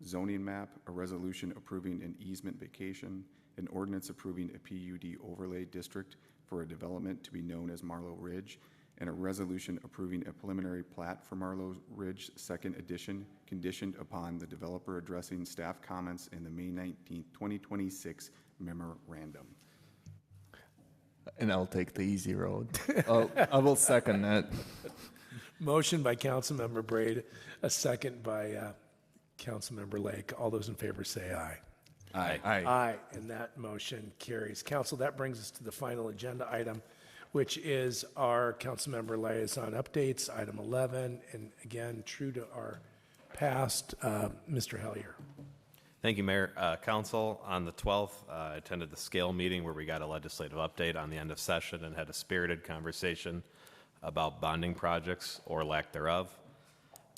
zoning map, a resolution approving an easement vacation, an ordinance approving a PUD overlay district for a development to be known as Marlow Ridge, and a resolution approving a preliminary plat for Marlow Ridge Second Edition, conditioned upon the developer addressing staff comments in the May 19th, 2026 memorandum. And I'll take the easy road. I will second that. Motion by Councilmember Braid, a second by Councilmember Lake. All those in favor say aye. Aye. Aye, and that motion carries. Council, that brings us to the final agenda item, which is our councilmember liaison updates, item 11. And again, true to our past, Mr. Hellier. Thank you, Mayor. Council, on the 12th, I attended the SCALE meeting where we got a legislative update on the end of session and had a spirited conversation about bonding projects or lack thereof.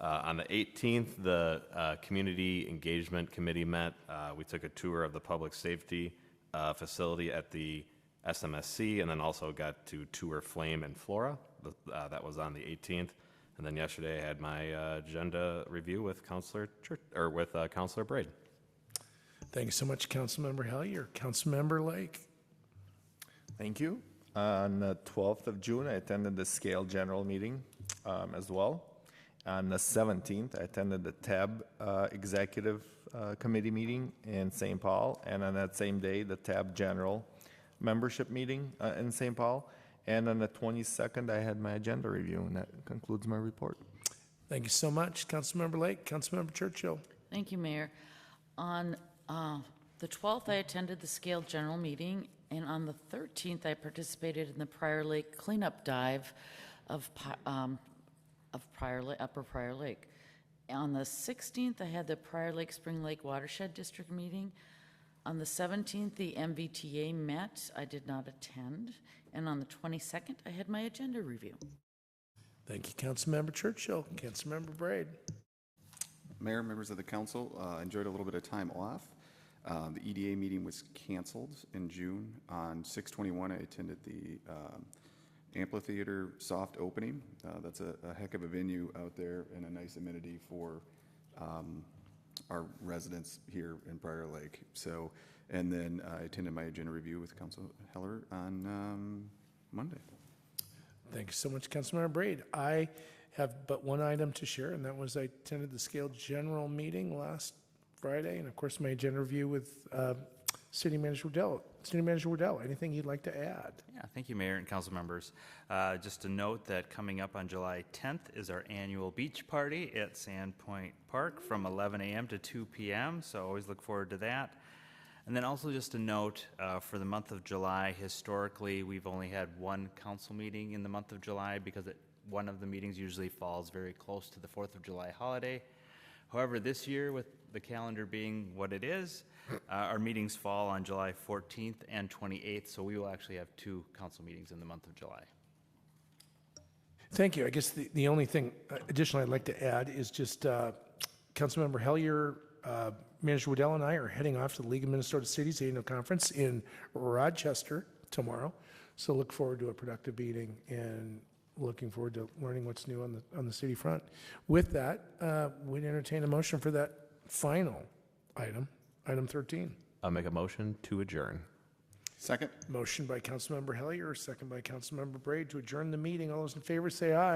On the 18th, the Community Engagement Committee met. We took a tour of the public safety facility at the SMSC, and then also got to tour Flame and Flora. That was on the 18th. And then yesterday I had my agenda review with Councilor Braid. Thank you so much, Councilmember Hellier. Councilmember Lake. Thank you. On the 12th of June, I attended the SCALE general meeting as well. On the 17th, I attended the TAB executive committee meeting in St. Paul. And on that same day, the TAB general membership meeting in St. Paul. And on the 22nd, I had my agenda review, and that concludes my report. Thank you so much, Councilmember Lake. Councilmember Churchill. Thank you, Mayor. On the 12th, I attended the SCALE general meeting, and on the 13th, I participated in the Prior Lake cleanup dive of Upper Prior Lake. On the 16th, I had the Prior Lake Spring Lake Watershed District meeting. On the 17th, the MVTA met. I did not attend. And on the 22nd, I had my agenda review. Thank you, Councilmember Churchill. Councilmember Braid. Mayor, members of the council, enjoyed a little bit of time off. The EDA meeting was canceled in June. On 6/21, I attended the amphitheater soft opening. That's a heck of a venue out there and a nice amenity for our residents here in Prior Lake. So, and then I attended my agenda review with Council Heller on Monday. Thank you so much, Councilmember Braid. I have but one item to share, and that was I attended the SCALE general meeting last Friday, and of course my agenda review with City Manager Waddell. City Manager Waddell, anything you'd like to add? Yeah, thank you, Mayor and council members. Just to note that coming up on July 10th is our annual beach party at Sandpoint Park from 11 a.m. to 2 p.m., so always look forward to that. And then also just a note, for the month of July, historically, we've only had one council meeting in the month of July because one of the meetings usually falls very close to the 4th of July holiday. However, this year, with the calendar being what it is, our meetings fall on July 14th and 28th, so we will actually have two council meetings in the month of July. Thank you. I guess the only thing additional I'd like to add is just Councilmember Hellier Manager Waddell and I are heading off to the League of Minnesota Cities Annual Conference in Rochester tomorrow. So look forward to a productive meeting and looking forward to learning what's new on the city front. With that, we'd entertain a motion for that final item, item 13. I'll make a motion to adjourn. Second? Motion by Councilmember Hellier, second by Councilmember Braid to adjourn the meeting. All those in favor say aye.